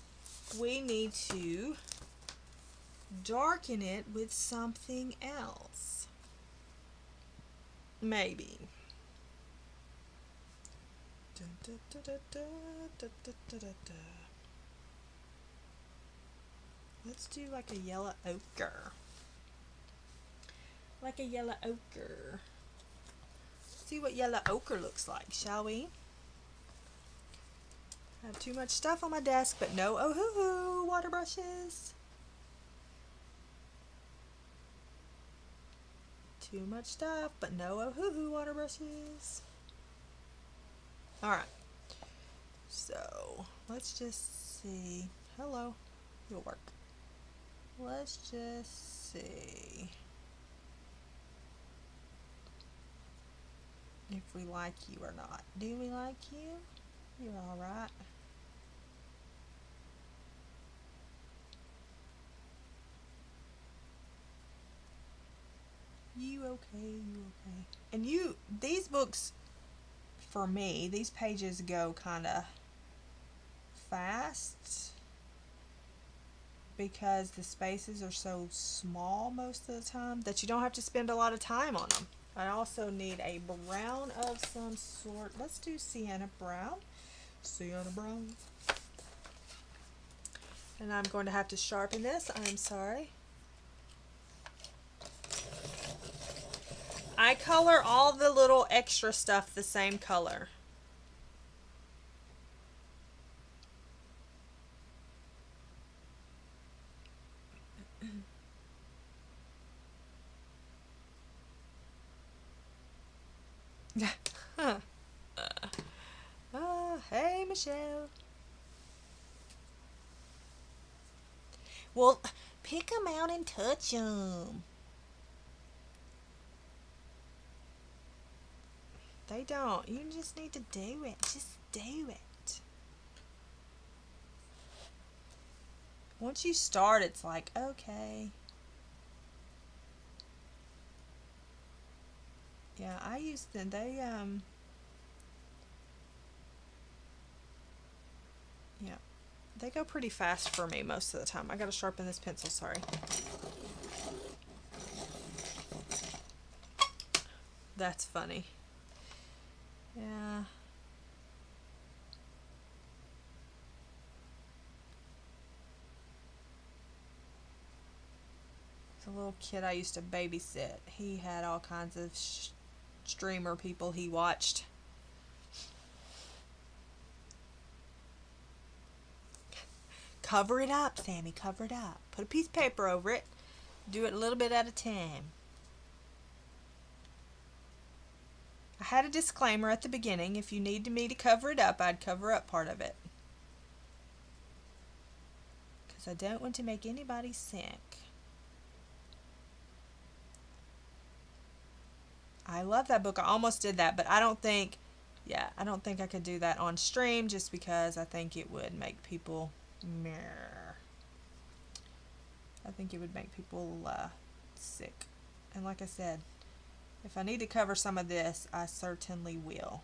we need to darken it with something else. Maybe. Let's do like a yellow ochre. Like a yellow ochre. See what yellow ochre looks like, shall we? I have too much stuff on my desk, but no Ohuhu water brushes. Too much stuff, but no Ohuhu water brushes. Alright. So, let's just see. Hello. You'll work. Let's just see if we like you or not. Do we like you? You're alright. You okay, you okay. And these books, for me, these pages go kind of fast because the spaces are so small most of the time that you don't have to spend a lot of time on them. I also need a brown of some sort. Let's do sienna brown. Sienna brown. And I'm going to have to sharpen this. I'm sorry. I color all the little extra stuff the same color. Hey, Michelle. Well, pick them out and touch them. They don't. You just need to do it. Just do it. Once you start, it's like, okay. Yeah, I used to, yeah, they go pretty fast for me most of the time. I gotta sharpen this pencil, sorry. That's funny. Yeah. The little kid I used to babysit, he had all kinds of streamer people he watched. Cover it up, Sammy, cover it up. Put a piece of paper over it. Do it a little bit at a time. I had a disclaimer at the beginning. If you need me to cover it up, I'd cover up part of it. Because I don't want to make anybody sick. I love that book. I almost did that, but I don't think, I don't think I could do that on stream just because I think it would make people meh. I think it would make people sick. And like I said, if I need to cover some of this, I certainly will.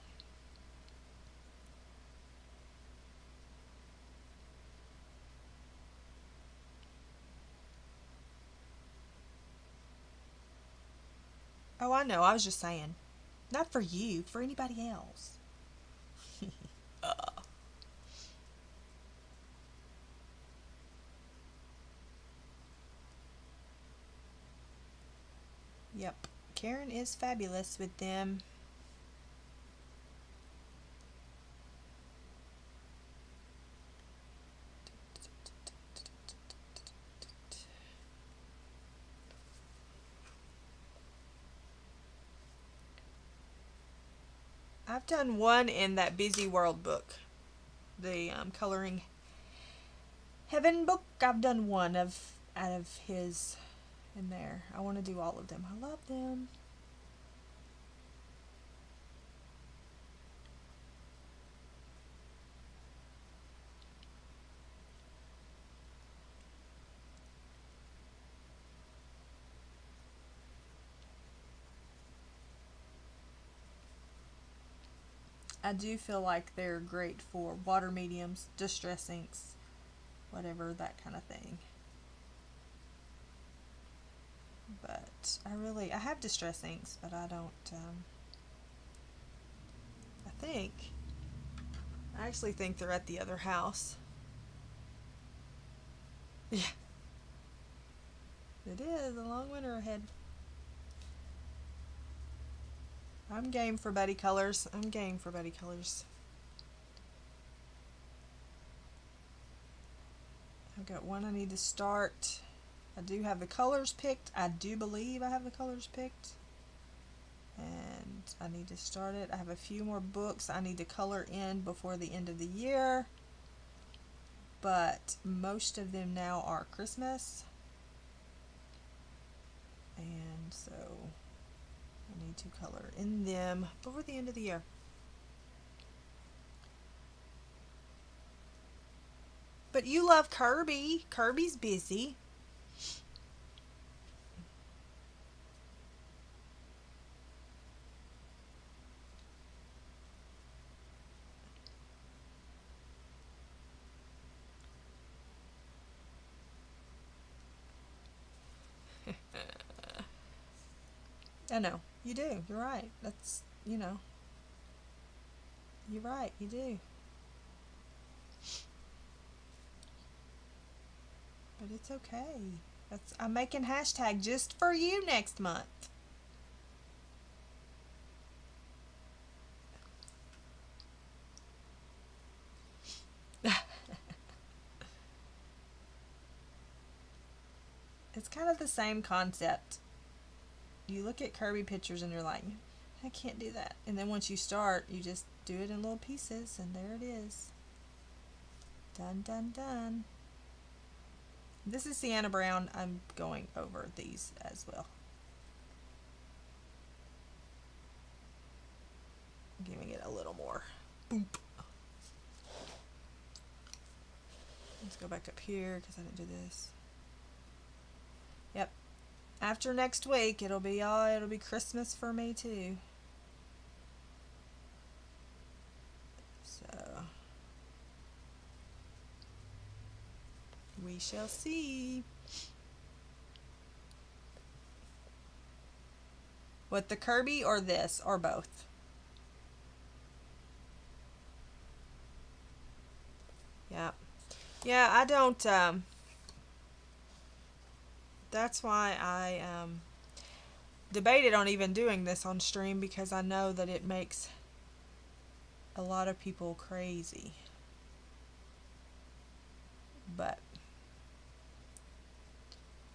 Oh, I know. I was just saying. Not for you, for anybody else. Yep. Karen is fabulous with them. I've done one in that Busy World book. The Coloring Heaven book. I've done one out of his in there. I want to do all of them. I love them. I do feel like they're great for water mediums, distress inks, whatever, that kind of thing. But I have distress inks, but I don't, I actually think they're at the other house. Yeah. It is a long winter ahead. I'm game for Buddy Colors. I'm game for Buddy Colors. I've got one I need to start. I do have the colors picked. I do believe I have the colors picked. And I need to start it. I have a few more books I need to color in before the end of the year. But most of them now are Christmas. And so I need to color in them before the end of the year. But you love Kirby. Kirby's busy. I know. You do. You're right. That's, you're right. You do. But it's okay. I'm making hashtag just for you next month. It's kind of the same concept. You look at Kirby pictures and you're like, I can't do that. And then once you start, you just do it in little pieces, and there it is. Done, done, done. This is Sienna Brown. I'm going over these as well. Giving it a little more boop. Let's go back up here because I didn't do this. Yep. After next week, it'll be Christmas for me too. So we shall see. What, the Kirby or this or both? Yeah. Yeah, I don't that's why I debated on even doing this on stream, because I know that it makes a lot of people crazy. But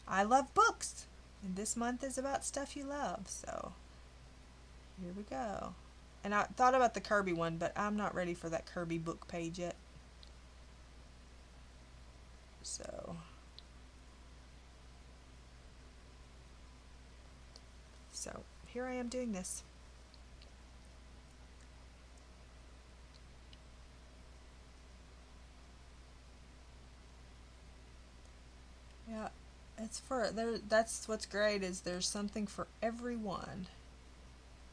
I love books, and this month is about stuff you love, so here we go. And I thought about the Kirby one, but I'm not ready for that Kirby book page yet. So here I am doing this. Yeah, it's for there. That's what's great, is there's something for everyone.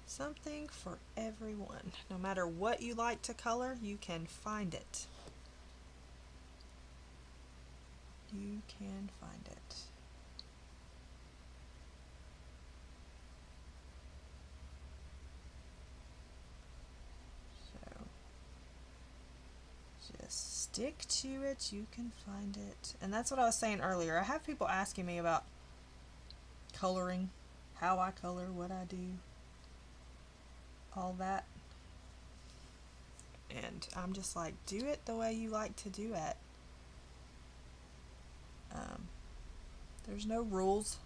Something for everyone. No matter what you like to color, you can find it. You can find it. So just stick to it. You can find it. And that's what I was saying earlier. I have people asking me about coloring, how I color, what I do, all that. And I'm just like, do it the way you like to do it. There's no rules.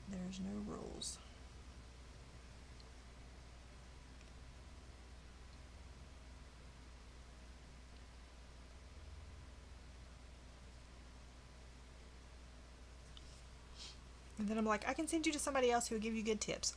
There's no rules. And then I'm like, I can send you to somebody else who will give you good tips.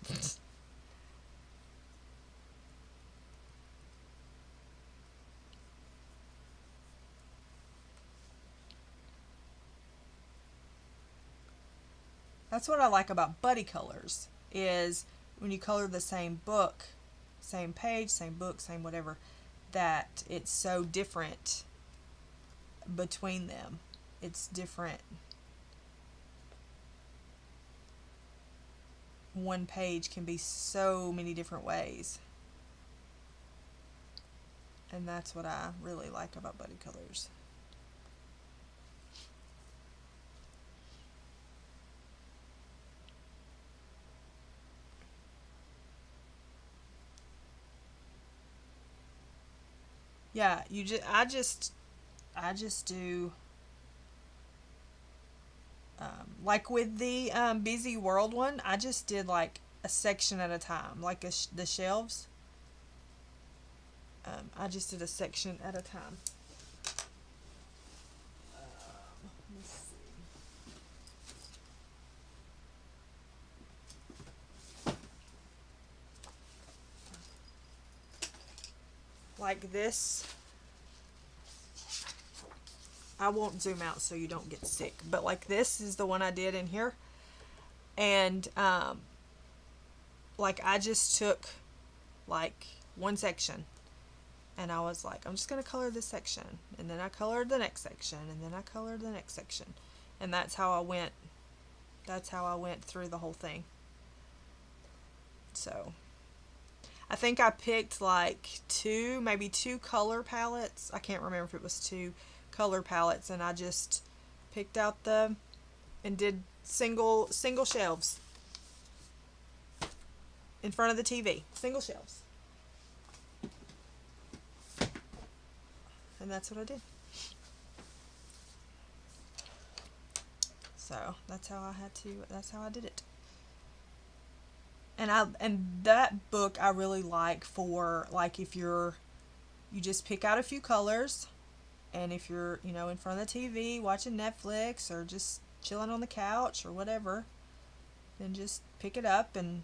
That's what I like about buddy colors, is when you color the same book, same page, same book, same whatever, that it's so different between them. It's different. One page can be so many different ways. And that's what I really like about buddy colors. Yeah, I just do like with the Busy World one, I just did like a section at a time, like the shelves. I just did a section at a time. Let's see. Like this, I won't zoom out so you don't get sick, but like this is the one I did in here, and like I just took like one section, and I was like, I'm just gonna color this section, and then I colored the next section, and then I colored the next section, and that's how I went through the whole thing. So I think I picked like maybe two color palettes. I can't remember if it was two color palettes, and I just picked out and did single shelves in front of the TV. Single shelves. And that's what I did. So that's how I did it. And that book I really like for, like, if you just pick out a few colors, and if you're, in front of the TV watching Netflix or just chilling on the couch or whatever, then just pick it up and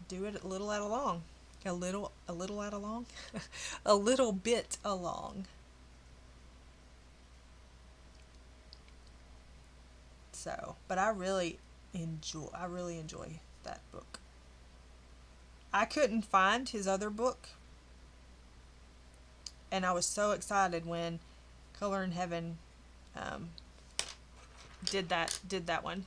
do it a little at a long. A little at a long? A little bit along. So, but I really enjoy that book. I couldn't find his other book, and I was so excited when Color in Heaven um, did that one.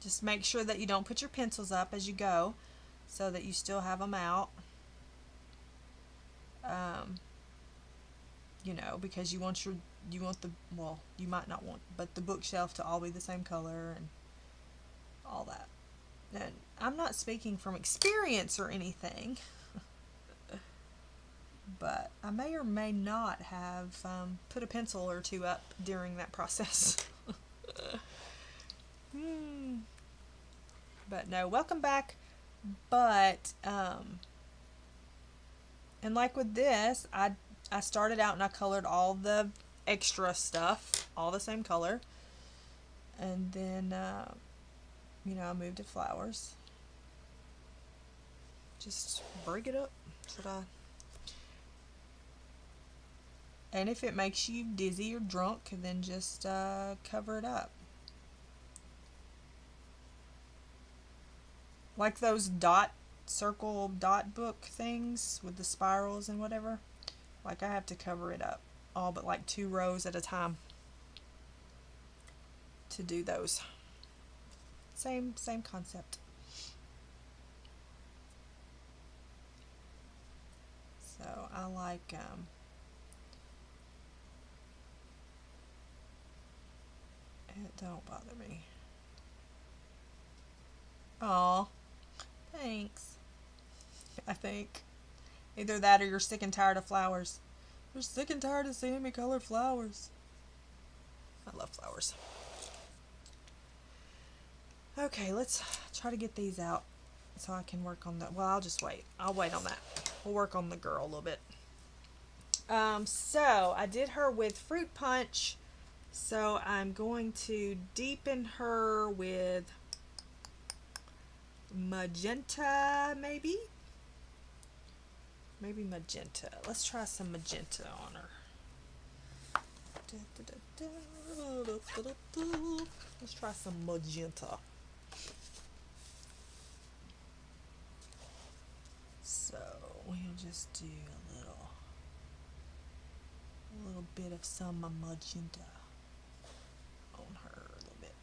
Just make sure that you don't put your pencils up as you go, so that you still have them out. Um, because you want the, well, you might not want, but the bookshelf to all be the same color and all that. And I'm not speaking from experience or anything, but I may or may not have put a pencil or two up during that process. But no, welcome back. But and like with this, I started out and I colored all the extra stuff all the same color, and then I moved to flowers. Just break it up. That's what and if it makes you dizzy or drunk, then just cover it up. Like those circle dot book things with the spirals and whatever. Like, I have to cover it up all but like 2 rows at a time to do those. Same concept. So I like it don't bother me. Aw, thanks. I think either that or you're sick and tired of flowers. You're sick and tired of seeing me color flowers. I love flowers. Okay, let's try to get these out so I can work on that. Well, I'll just wait. I'll wait on that. We'll work on the girl a little bit. So I did her with fruit punch. So I'm going to deepen her with magenta, maybe magenta. Let's try some magenta on her. Let's try some magenta. So we'll just do a little bit of some magenta on her a little bit.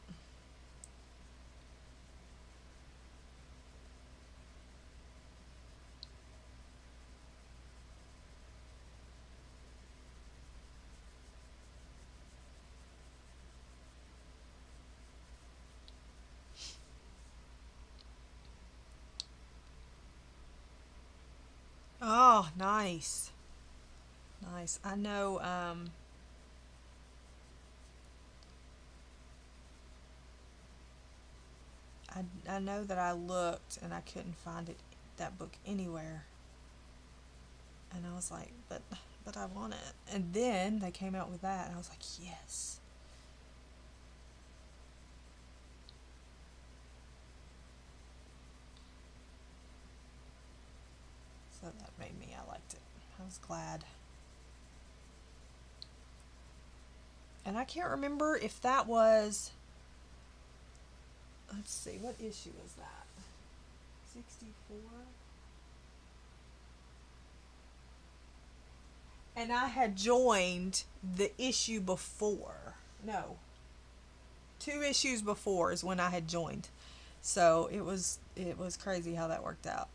Oh, nice. Nice. I know, I know that I looked and I couldn't find that book anywhere. And I was like, but I want it. And then they came out with that and I was like, yes. So that made me, I liked it. I was glad. And I can't remember if that was, let's see, what issue was that? 64? And I had joined the issue before. No. 2 issues before is when I had joined. So it was crazy how that worked out.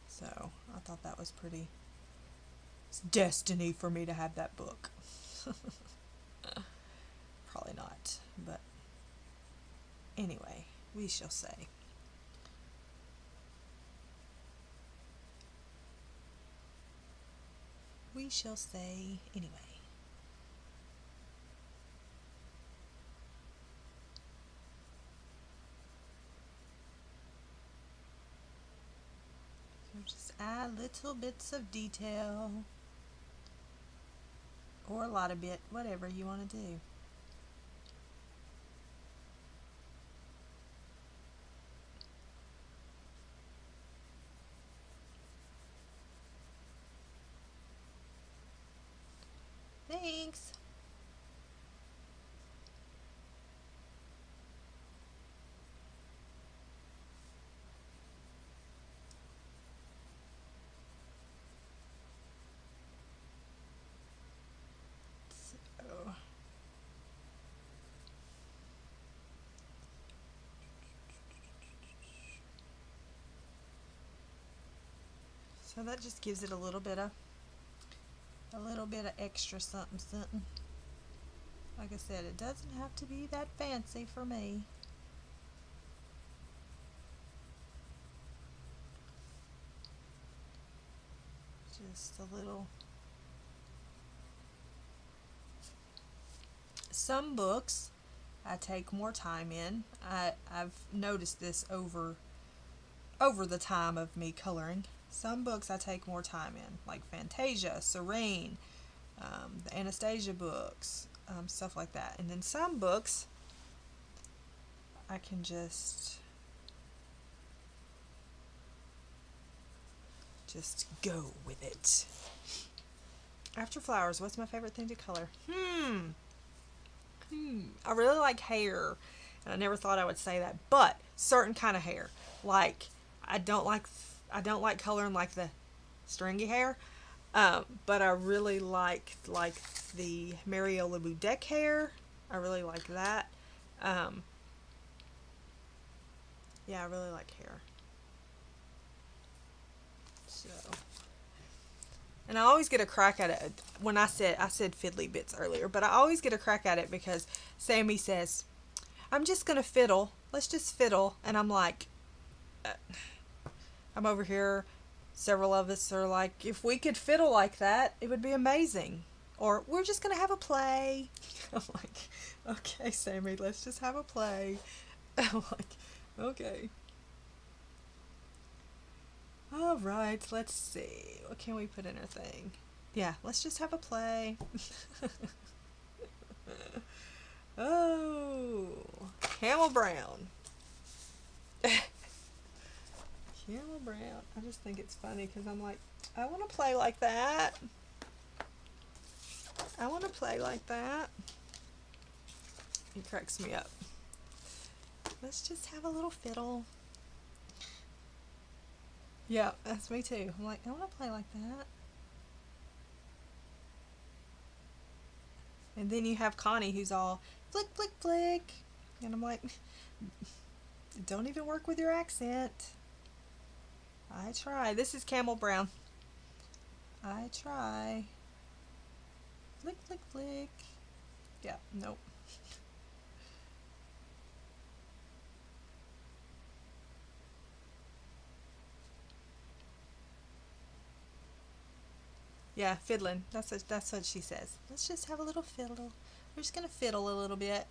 So I thought that was pretty. It's destiny for me to have that book. Probably not, but anyway, we shall say. we shall say anyway. So just add little bits of detail, or a lot of bit, whatever you want to do. Thanks. So that just gives it a little bit of extra something something. Like I said, it doesn't have to be that fancy for me. Just a little. Some books I take more time in. I've noticed this over the time of me coloring. Some books I take more time in, like Fantasia, Serene, the Anastasia books, stuff like that. And then some books I can just go with it. After flowers, what's my favorite thing to color? I really like hair, and I never thought I would say that, but certain kind of hair. Like I don't like coloring like the stringy hair, but I really like the Mariola Budek hair. I really like that. Yeah, I really like hair. So, and I always get a crack at it. When I said fiddly bits earlier, but I always get a crack at it because Sammy says, "I'm just gonna fiddle. Let's just fiddle," and I'm like, I'm over here. Several of us are like, if we could fiddle like that, it would be amazing. Or we're just gonna have a play. I'm like, okay, Sammy, let's just have a play. I'm like, okay. All right, let's see. What can we put in our thing? Yeah, let's just have a play. Oh, Camel Brown. Camel Brown. I just think it's funny because I'm like, I want to play like that. I want to play like that. He cracks me up. Let's just have a little fiddle. Yeah, that's me too. I'm like, I want to play like that. And then you have Connie who's all flick, flick, flick. And I'm like, don't even work with your accent. I try. This is Camel Brown. I try. Flick, flick, flick. Yeah, nope. Yeah, fiddling. That's what she says. Let's just have a little fiddle. We're just gonna fiddle a little bit.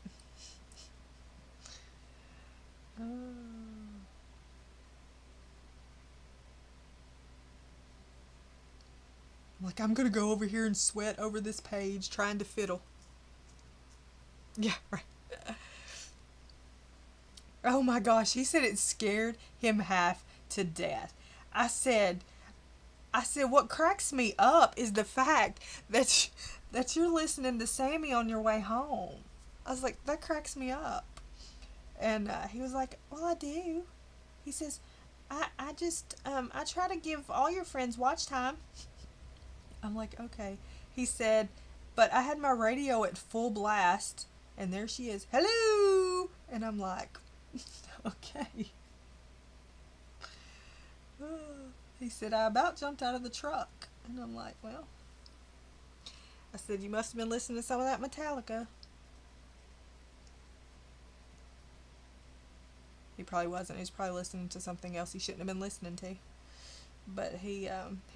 Oh. I'm like, I'm gonna go over here and sweat over this page trying to fiddle. Yeah, right. Oh my gosh, he said it scared him half to death. I said, what cracks me up is the fact that you're listening to Sammy on your way home. I was like, that cracks me up. And he was like, well, I do. He says, I just, I try to give all your friends watch time. I'm like, okay. He said, but I had my radio at full blast, and there she is. Hello! And I'm like, okay. He said, I about jumped out of the truck. And I'm like, well. I said, you must have been listening to some of that Metallica. He probably wasn't. He was probably listening to something else he shouldn't have been listening to. But he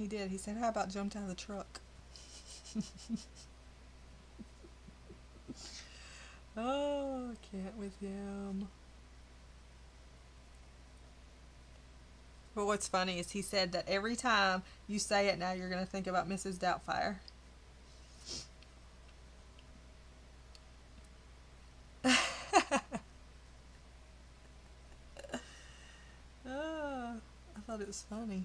did. He said, how about jumped out of the truck? Oh, I can't with him. But what's funny is he said that every time you say it now, you're going to think about Mrs. Doubtfire. Oh, I thought it was funny.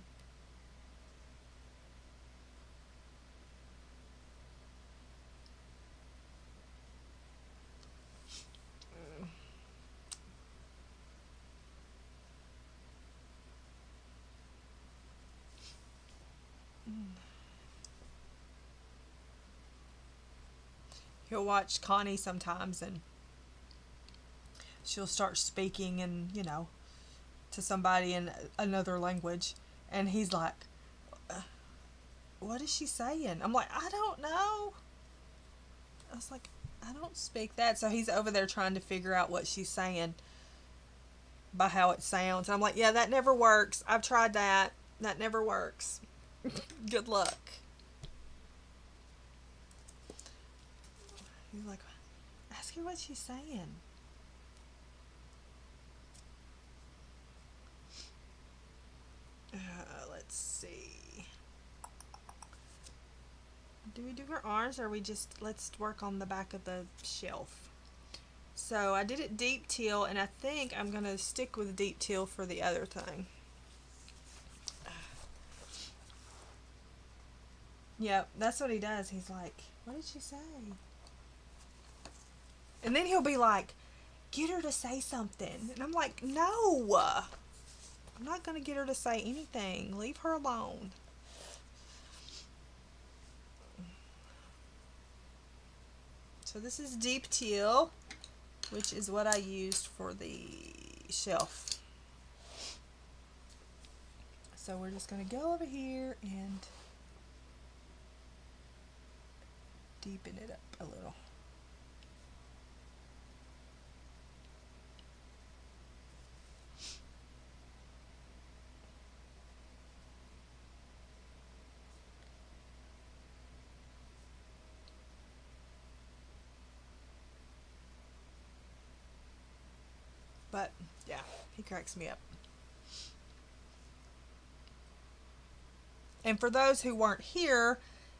He'll watch Connie sometimes and she'll start speaking and, to somebody in another language. And he's like, what is she saying? I'm like, I don't know. I was like, I don't speak that. So he's over there trying to figure out what she's saying by how it sounds. And I'm like, yeah, that never works. I've tried that. That never works. Good luck. He's like, ask her what she's saying. Let's see. Do we do her arms or we just, let's work on the back of the shelf. So I did it deep teal and I think I'm going to stick with deep teal for the other thing. Yep, that's what he does. He's like, what did she say? And then he'll be like, get her to say something. And I'm like, no. I'm not going to get her to say anything. Leave her alone. So this is deep teal, which is what I used for the shelf. So we're just going to go over here and deepen it up a little. But yeah, he cracks me up. And for those who weren't here,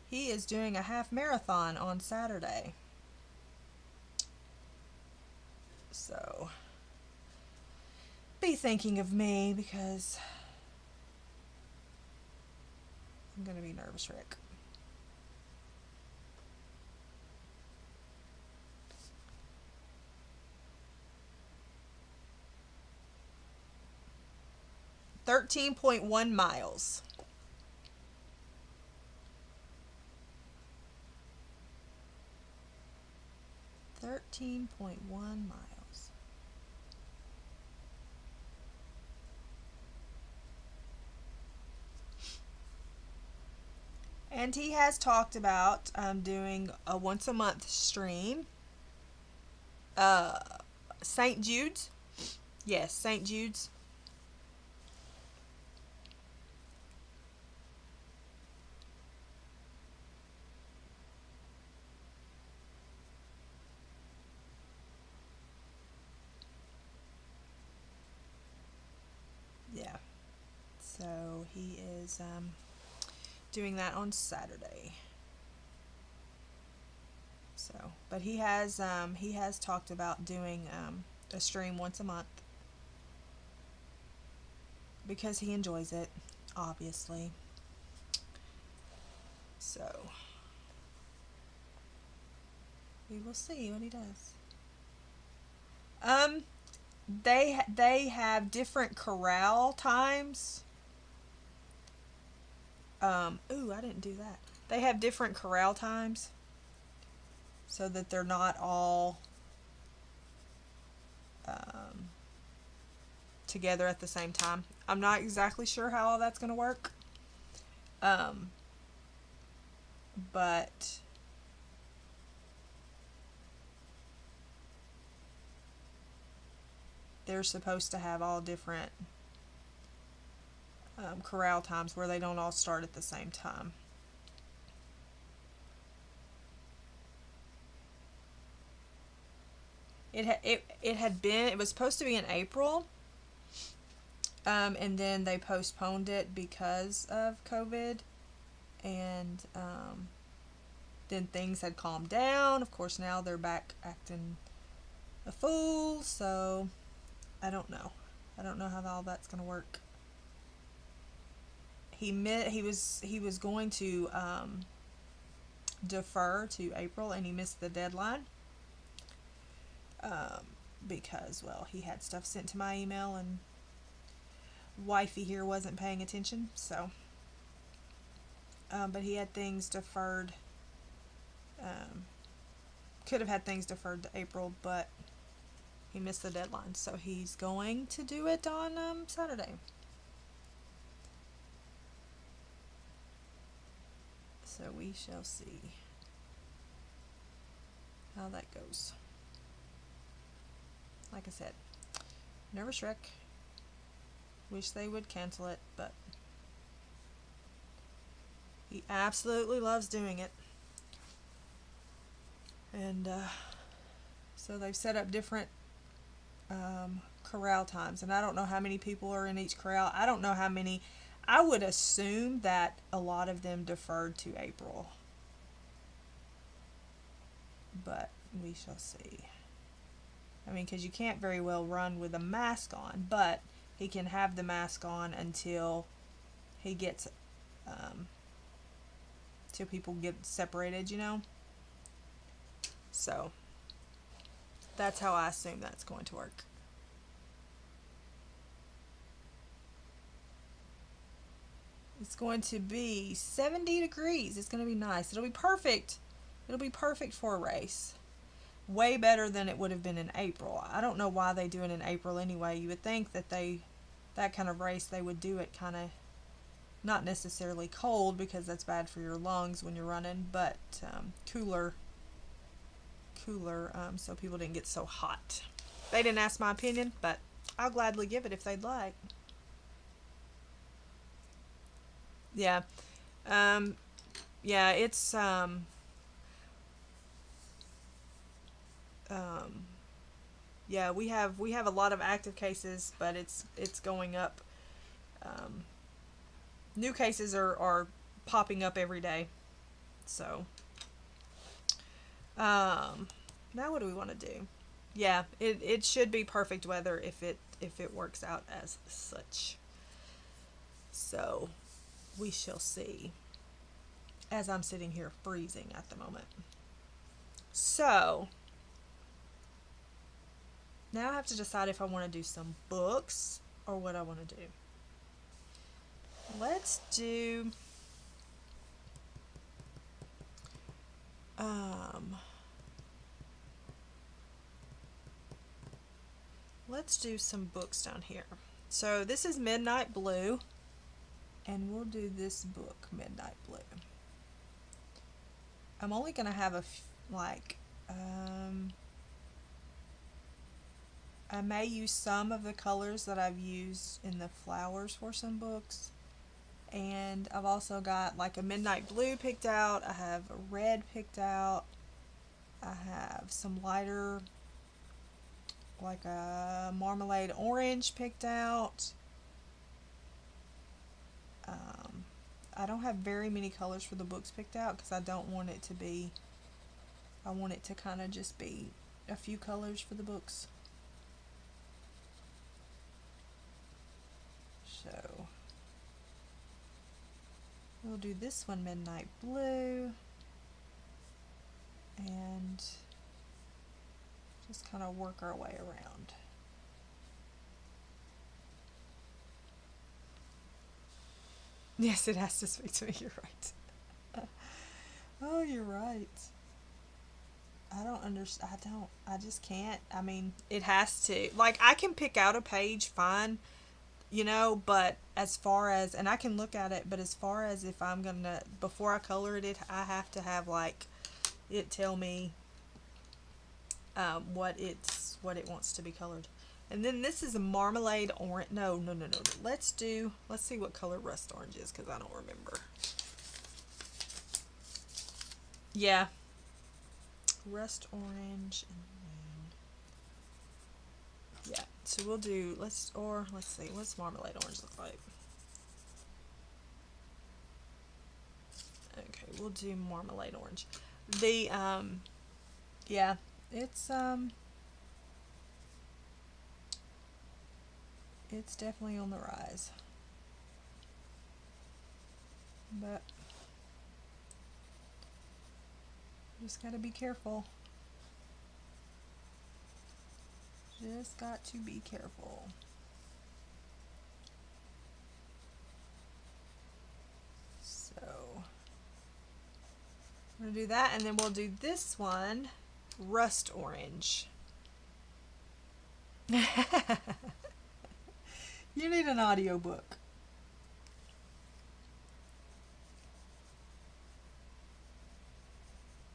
he is doing a half marathon on Saturday. So be thinking of me because I'm going to be nervous wreck. .1 miles. 13.1 miles. And he has talked about doing a once a month stream. St. Jude's. Yes, St. Jude's. Yeah. So he is doing that on Saturday. So, but he has talked about doing a stream once a month because he enjoys it, obviously. So we will see what he does. They have different corral times. Ooh, I didn't do that. They have different corral times so that they're not all together at the same time. I'm not exactly sure how all that's going to work. But they're supposed to have all different corral times where they don't all start at the same time. it was supposed to be in April, and then they postponed it because of COVID, and then things had calmed down. Of course, now they're back acting a fool, so I don't know. I don't know how all that's going to work. He was going to defer to April, and he missed the deadline because, well, he had stuff sent to my email, and wifey here wasn't paying attention, so but he had things deferred. Could have had things deferred to April, but he missed the deadline, so he's going to do it on Saturday. So we shall see how that goes. Like I said, nervous wreck. Wish they would cancel it, but he absolutely loves doing it. And so they've set up different corral times, and I don't know how many people are in each corral. I don't know how many. I would assume that a lot of them deferred to April, but we shall see. I mean, because you can't very well run with a mask on, but he can have the mask on until he gets, till people get separated, you know? So, that's how I assume that's going to work. It's going to be 70 degrees. It's going to be nice. It'll be perfect. It'll be perfect for a race. Way better than it would have been in April. I don't know why they do it in April anyway. You would think that that kind of race, they would do it kind of not necessarily cold, because that's bad for your lungs when you're running, but cooler, so people didn't get so hot. They didn't ask my opinion, but I'll gladly give it if they'd like. Yeah. Yeah, it's yeah, we have a lot of active cases, but it's going up. New cases are popping up every day. So now what do we want to do? Yeah, it should be perfect weather if it works out as such. So we shall see, as I'm sitting here freezing at the moment. So now I have to decide if I want to do some books or what I want to do. Let's do some books down here. So this is Midnight Blue, and we'll do this book, Midnight Blue. I'm only going to have I may use some of the colors that I've used in the flowers for some books. And I've also got like a midnight blue picked out. I have a red picked out. I have some lighter, like a marmalade orange picked out. I don't have very many colors for the books picked out because I don't want it to be, I want it to kind of just be a few colors for the books. So we'll do this one, Midnight Blue, and just kind of work our way around. Yes, it has to speak to me, you're right. Oh, you're right. I don't understand. I just can't. I mean, it has to. Like, I can pick out a page fine, you know, but as far as, and I can look at it, but as far as if I'm gonna, before I color it, I have to have, like, it tell me what it wants to be colored. And then this is a marmalade orange. No. Let's see what color rust orange is, because I don't remember. Yeah. Rust orange. And Yeah, so we'll do, let's see, what's marmalade orange look like? Okay, we'll do marmalade orange. The, yeah, it's definitely on the rise. But just gotta be careful. Just got to be careful. So I'm gonna do that, and then we'll do this one, rust orange. You need an audiobook.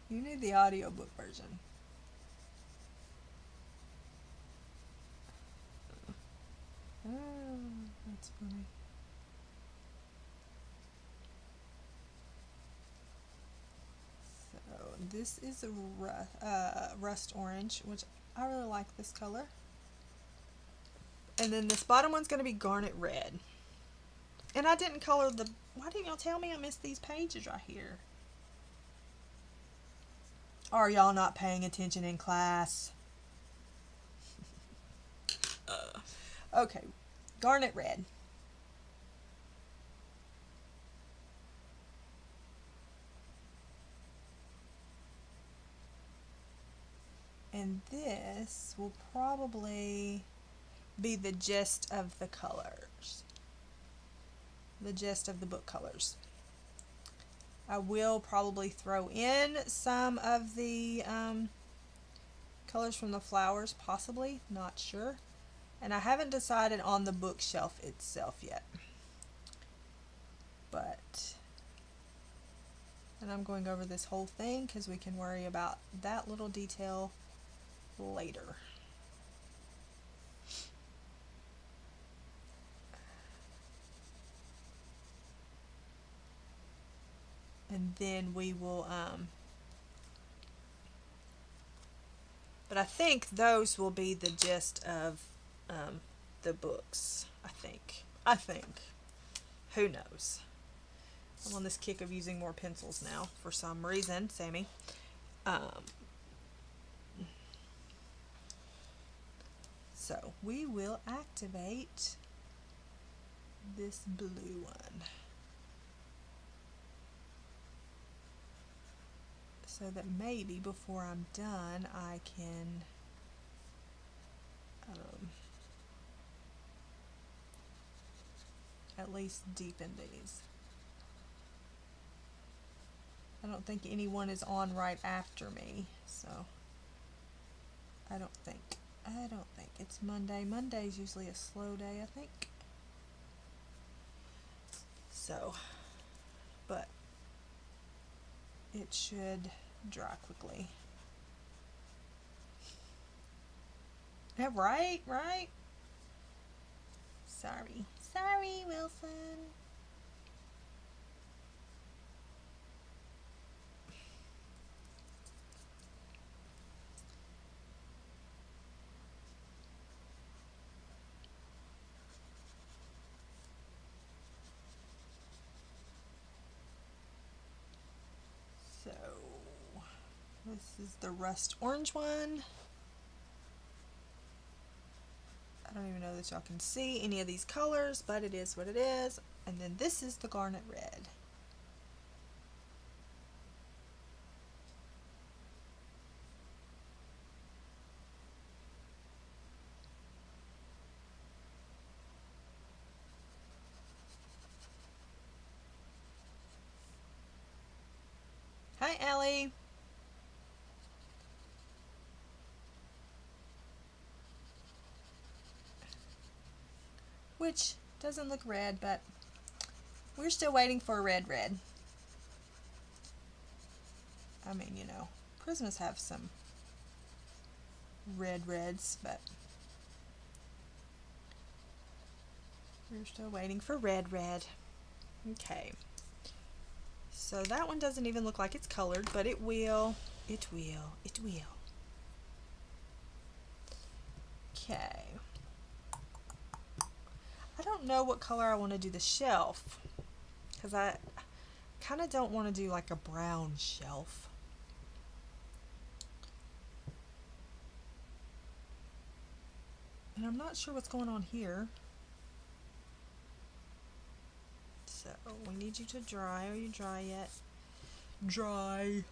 You need the audiobook version. Oh, that's funny. So this is a rust orange, which I really like this color. And then this bottom one's going to be garnet red. And I didn't color the... Why didn't y'all tell me I missed these pages right here? Are y'all not paying attention in class? Okay, garnet red. And this will probably be the gist of the colors. The gist of the book colors. I will probably throw in some of the colors from the flowers, possibly, not sure. And I haven't decided on the bookshelf itself yet. But, and I'm going over this whole thing because we can worry about that little detail later. And then we will, but I think those will be the gist of the books, I think. Who knows? I'm on this kick of using more pencils now for some reason, Sammy. So we will activate this blue one. So that maybe before I'm done I can at least deepen these. I don't think anyone is on right after me, so I don't think. It's Monday. Monday's usually a slow day, I think. So, but it should dry quickly. Yeah, right? Sorry, Wilson. So, this is the rust orange one. I don't even know that y'all can see any of these colors, but it is what it is. And then this is the garnet red. Hi, Ellie. Which doesn't look red, but we're still waiting for a red. I mean, you know, Prismas have some reds, but we're still waiting for red. Okay. So that one doesn't even look like it's colored, but it will. Okay. I don't know what color I want to do the shelf, because I kind of don't want to do like a brown shelf. And I'm not sure what's going on here. So we need you to dry. Are you dry yet? Dry.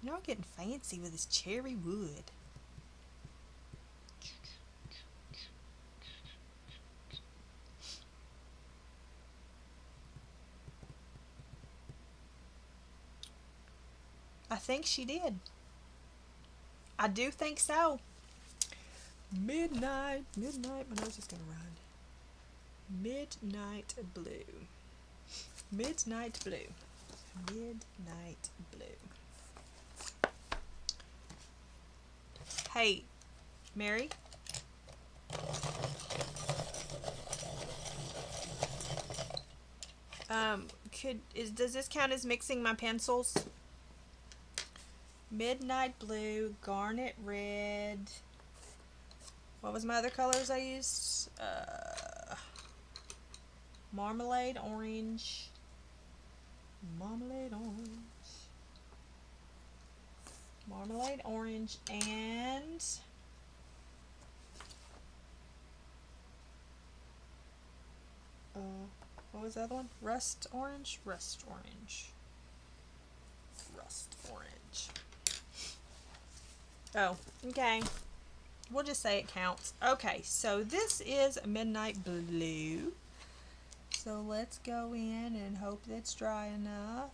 Y'all getting fancy with this cherry wood. I think she did. I do think so. Midnight, midnight, my nose is gonna run. Midnight blue. Midnight blue. Midnight blue. Hey, Mary? Does this count as mixing my pencils? Midnight blue, garnet red. What was my other colors I used? Marmalade orange. Marmalade orange. Marmalade orange and what was the other one? Rust orange? Rust orange. Rust orange. Oh, okay. We'll just say it counts. Okay, so this is midnight blue. So let's go in and hope that's dry enough.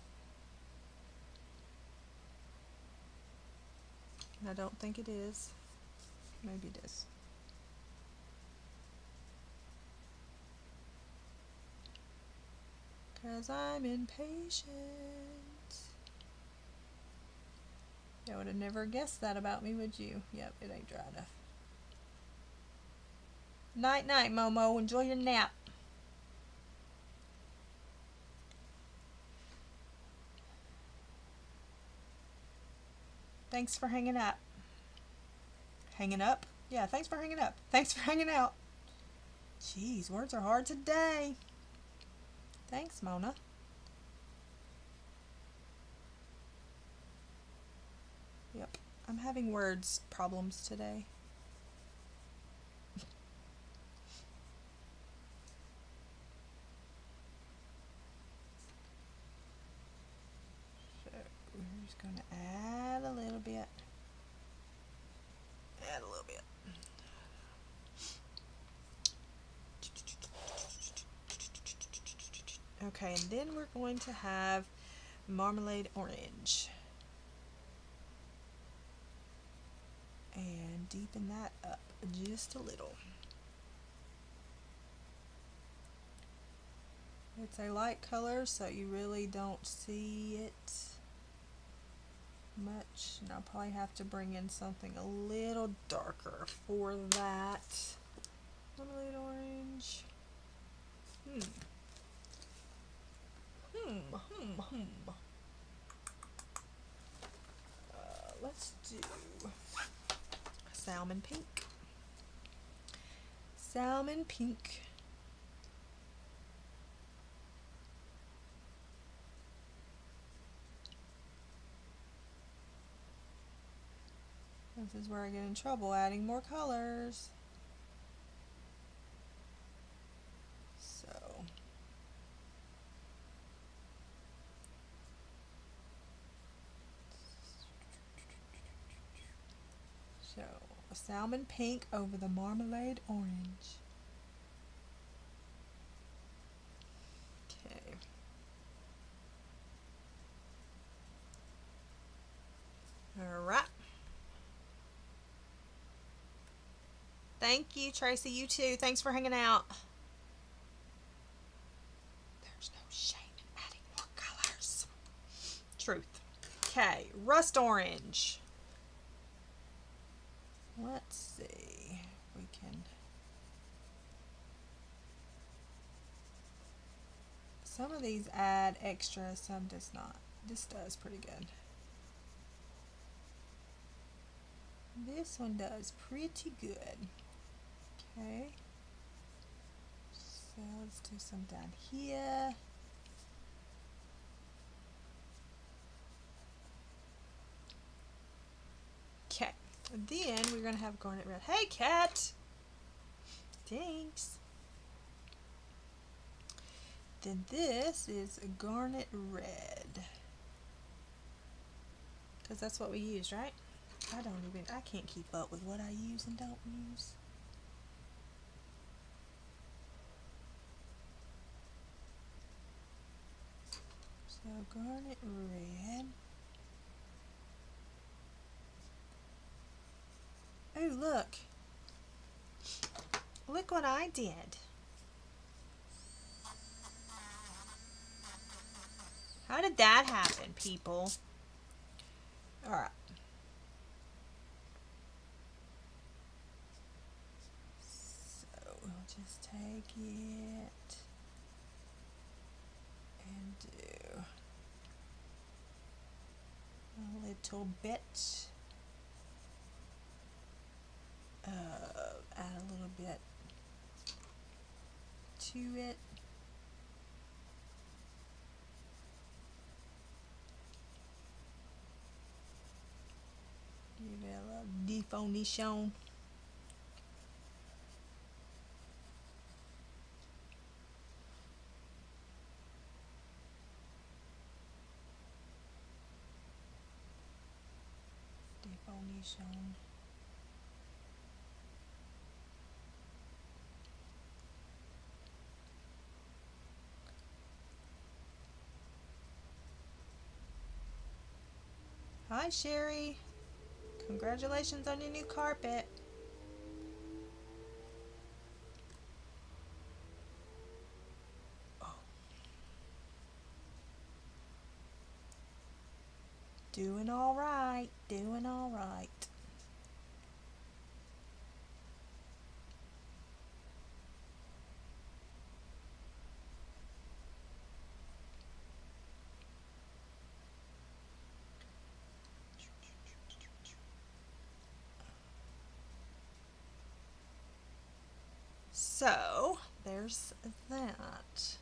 I don't think it is. Maybe it is. Cause I'm impatient. You would have never guessed that about me, would you? Yep, it ain't dry enough. Night night, Momo. Enjoy your nap. Thanks for hanging up. Hanging up? Yeah, thanks for hanging up. Thanks for hanging out. Jeez, words are hard today. Thanks, Mona. Yep, I'm having words problems today. So we're just going to add a little bit. Add a little bit. Okay, and then we're going to have marmalade orange. And deepen that up just a little. It's a light color, so you really don't see it much. And I'll probably have to bring in something a little darker for that. Marmalade orange. Let's do salmon pink. Salmon pink. This is where I get in trouble, adding more colors. So a salmon pink over the marmalade orange. Okay. Alright. Thank you, Tracy. You too. Thanks for hanging out. There's no shame in adding more colors. Truth. Okay, rust orange. Let's see. We can. Some of these add extra, some does not. This does pretty good. This one does pretty good. Okay. So let's do some down here. Okay. Then we're going to have garnet red. Hey, cat! Thanks. Then this is a garnet red. Because that's what we use, right? I can't keep up with what I use and don't use. So garnet red. Oh, look. Look what I did. How did that happen, people? Alright. So we'll just take it and do a little bit of, add a little bit to it. Give it a little definition. Definition. Hi, Sherry. Congratulations on your new carpet. Oh. Doing all right. Doing all right. So, there's that.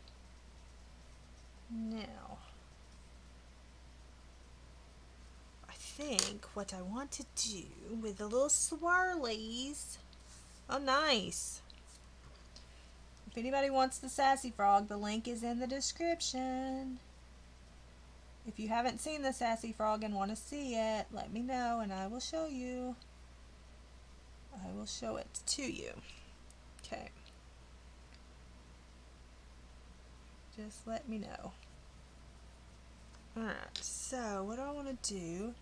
Now, I think what I want to do with the little swirlies. Oh, nice. If anybody wants the Sassy Frog, the link is in the description. If you haven't seen the Sassy Frog and want to see it, let me know and I will show you. I will show it to you. Okay. Just let me know. Alright, so what do I want to do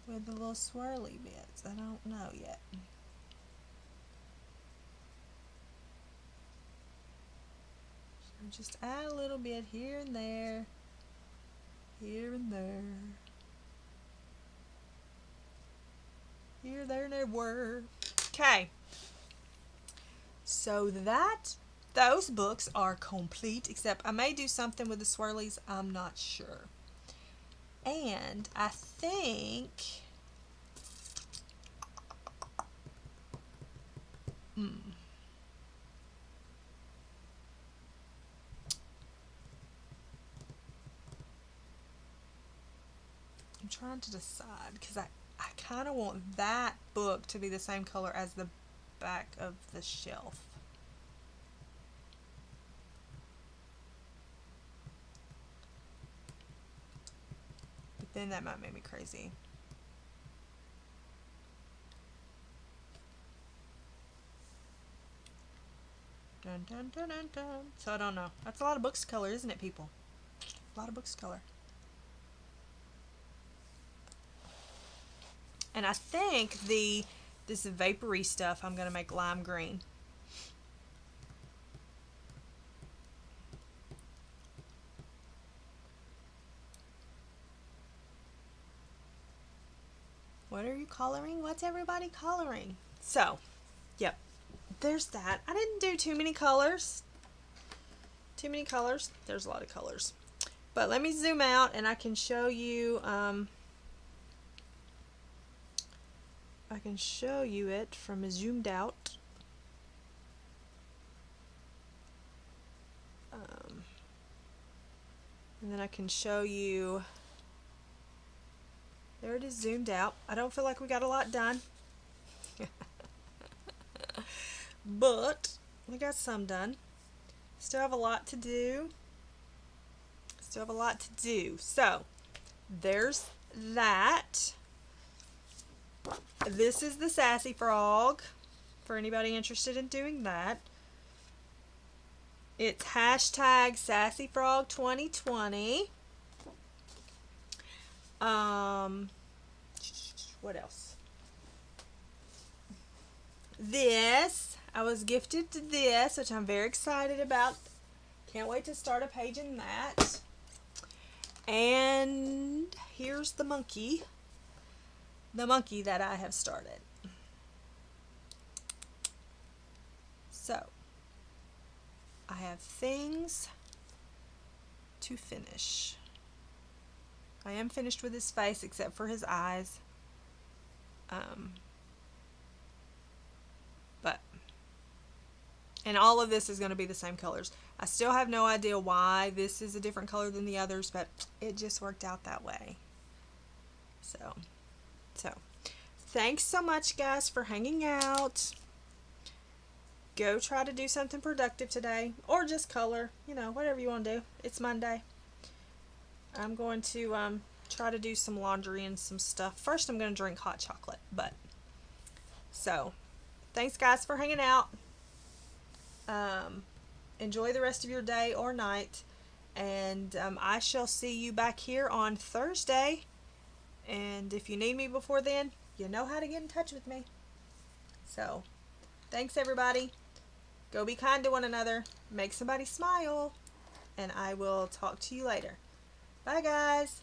with the little swirly bits? I don't know yet. So just add a little bit here and there. Here and there. Here, there, and everywhere. Okay. So those books are complete, except I may do something with the swirlies, I'm not sure. And I think I'm trying to decide because I kind of want that book to be the same color as the back of the shelf. But then that might make me crazy. Dun, dun, dun, dun, dun. So I don't know. That's a lot of books to color, isn't it, people? A lot of books to color. And I think this vapory stuff I'm going to make lime green. What are you coloring? What's everybody coloring? So, yep, there's that. I didn't do too many colors. Too many colors. There's a lot of colors. But let me zoom out and I can show you I can show you it from a zoomed out. And then I can show you, there it is zoomed out. I don't feel like we got a lot done, but we got some done. Still have a lot to do. So there's that. This is the Sassy Frog for anybody interested in doing that. It's hashtag Sassy Frog 2020. What else? This, I was gifted to this, which I'm very excited about. Can't wait to start a page in that. And here's the monkey that I have started. So I have things to finish. I am finished with his face except for his eyes. And all of this is going to be the same colors. I still have no idea why this is a different color than the others, but it just worked out that way. So thanks so much, guys, for hanging out. Go try to do something productive today, or just color, you know, whatever you want to do. It's Monday. I'm going to try to do some laundry and some stuff. First, I'm going to drink hot chocolate, so thanks, guys, for hanging out. Enjoy the rest of your day or night, and I shall see you back here on Thursday. And if you need me before then, you know how to get in touch with me. So thanks, everybody. Go be kind to one another, make somebody smile, and I will talk to you later. Bye, guys.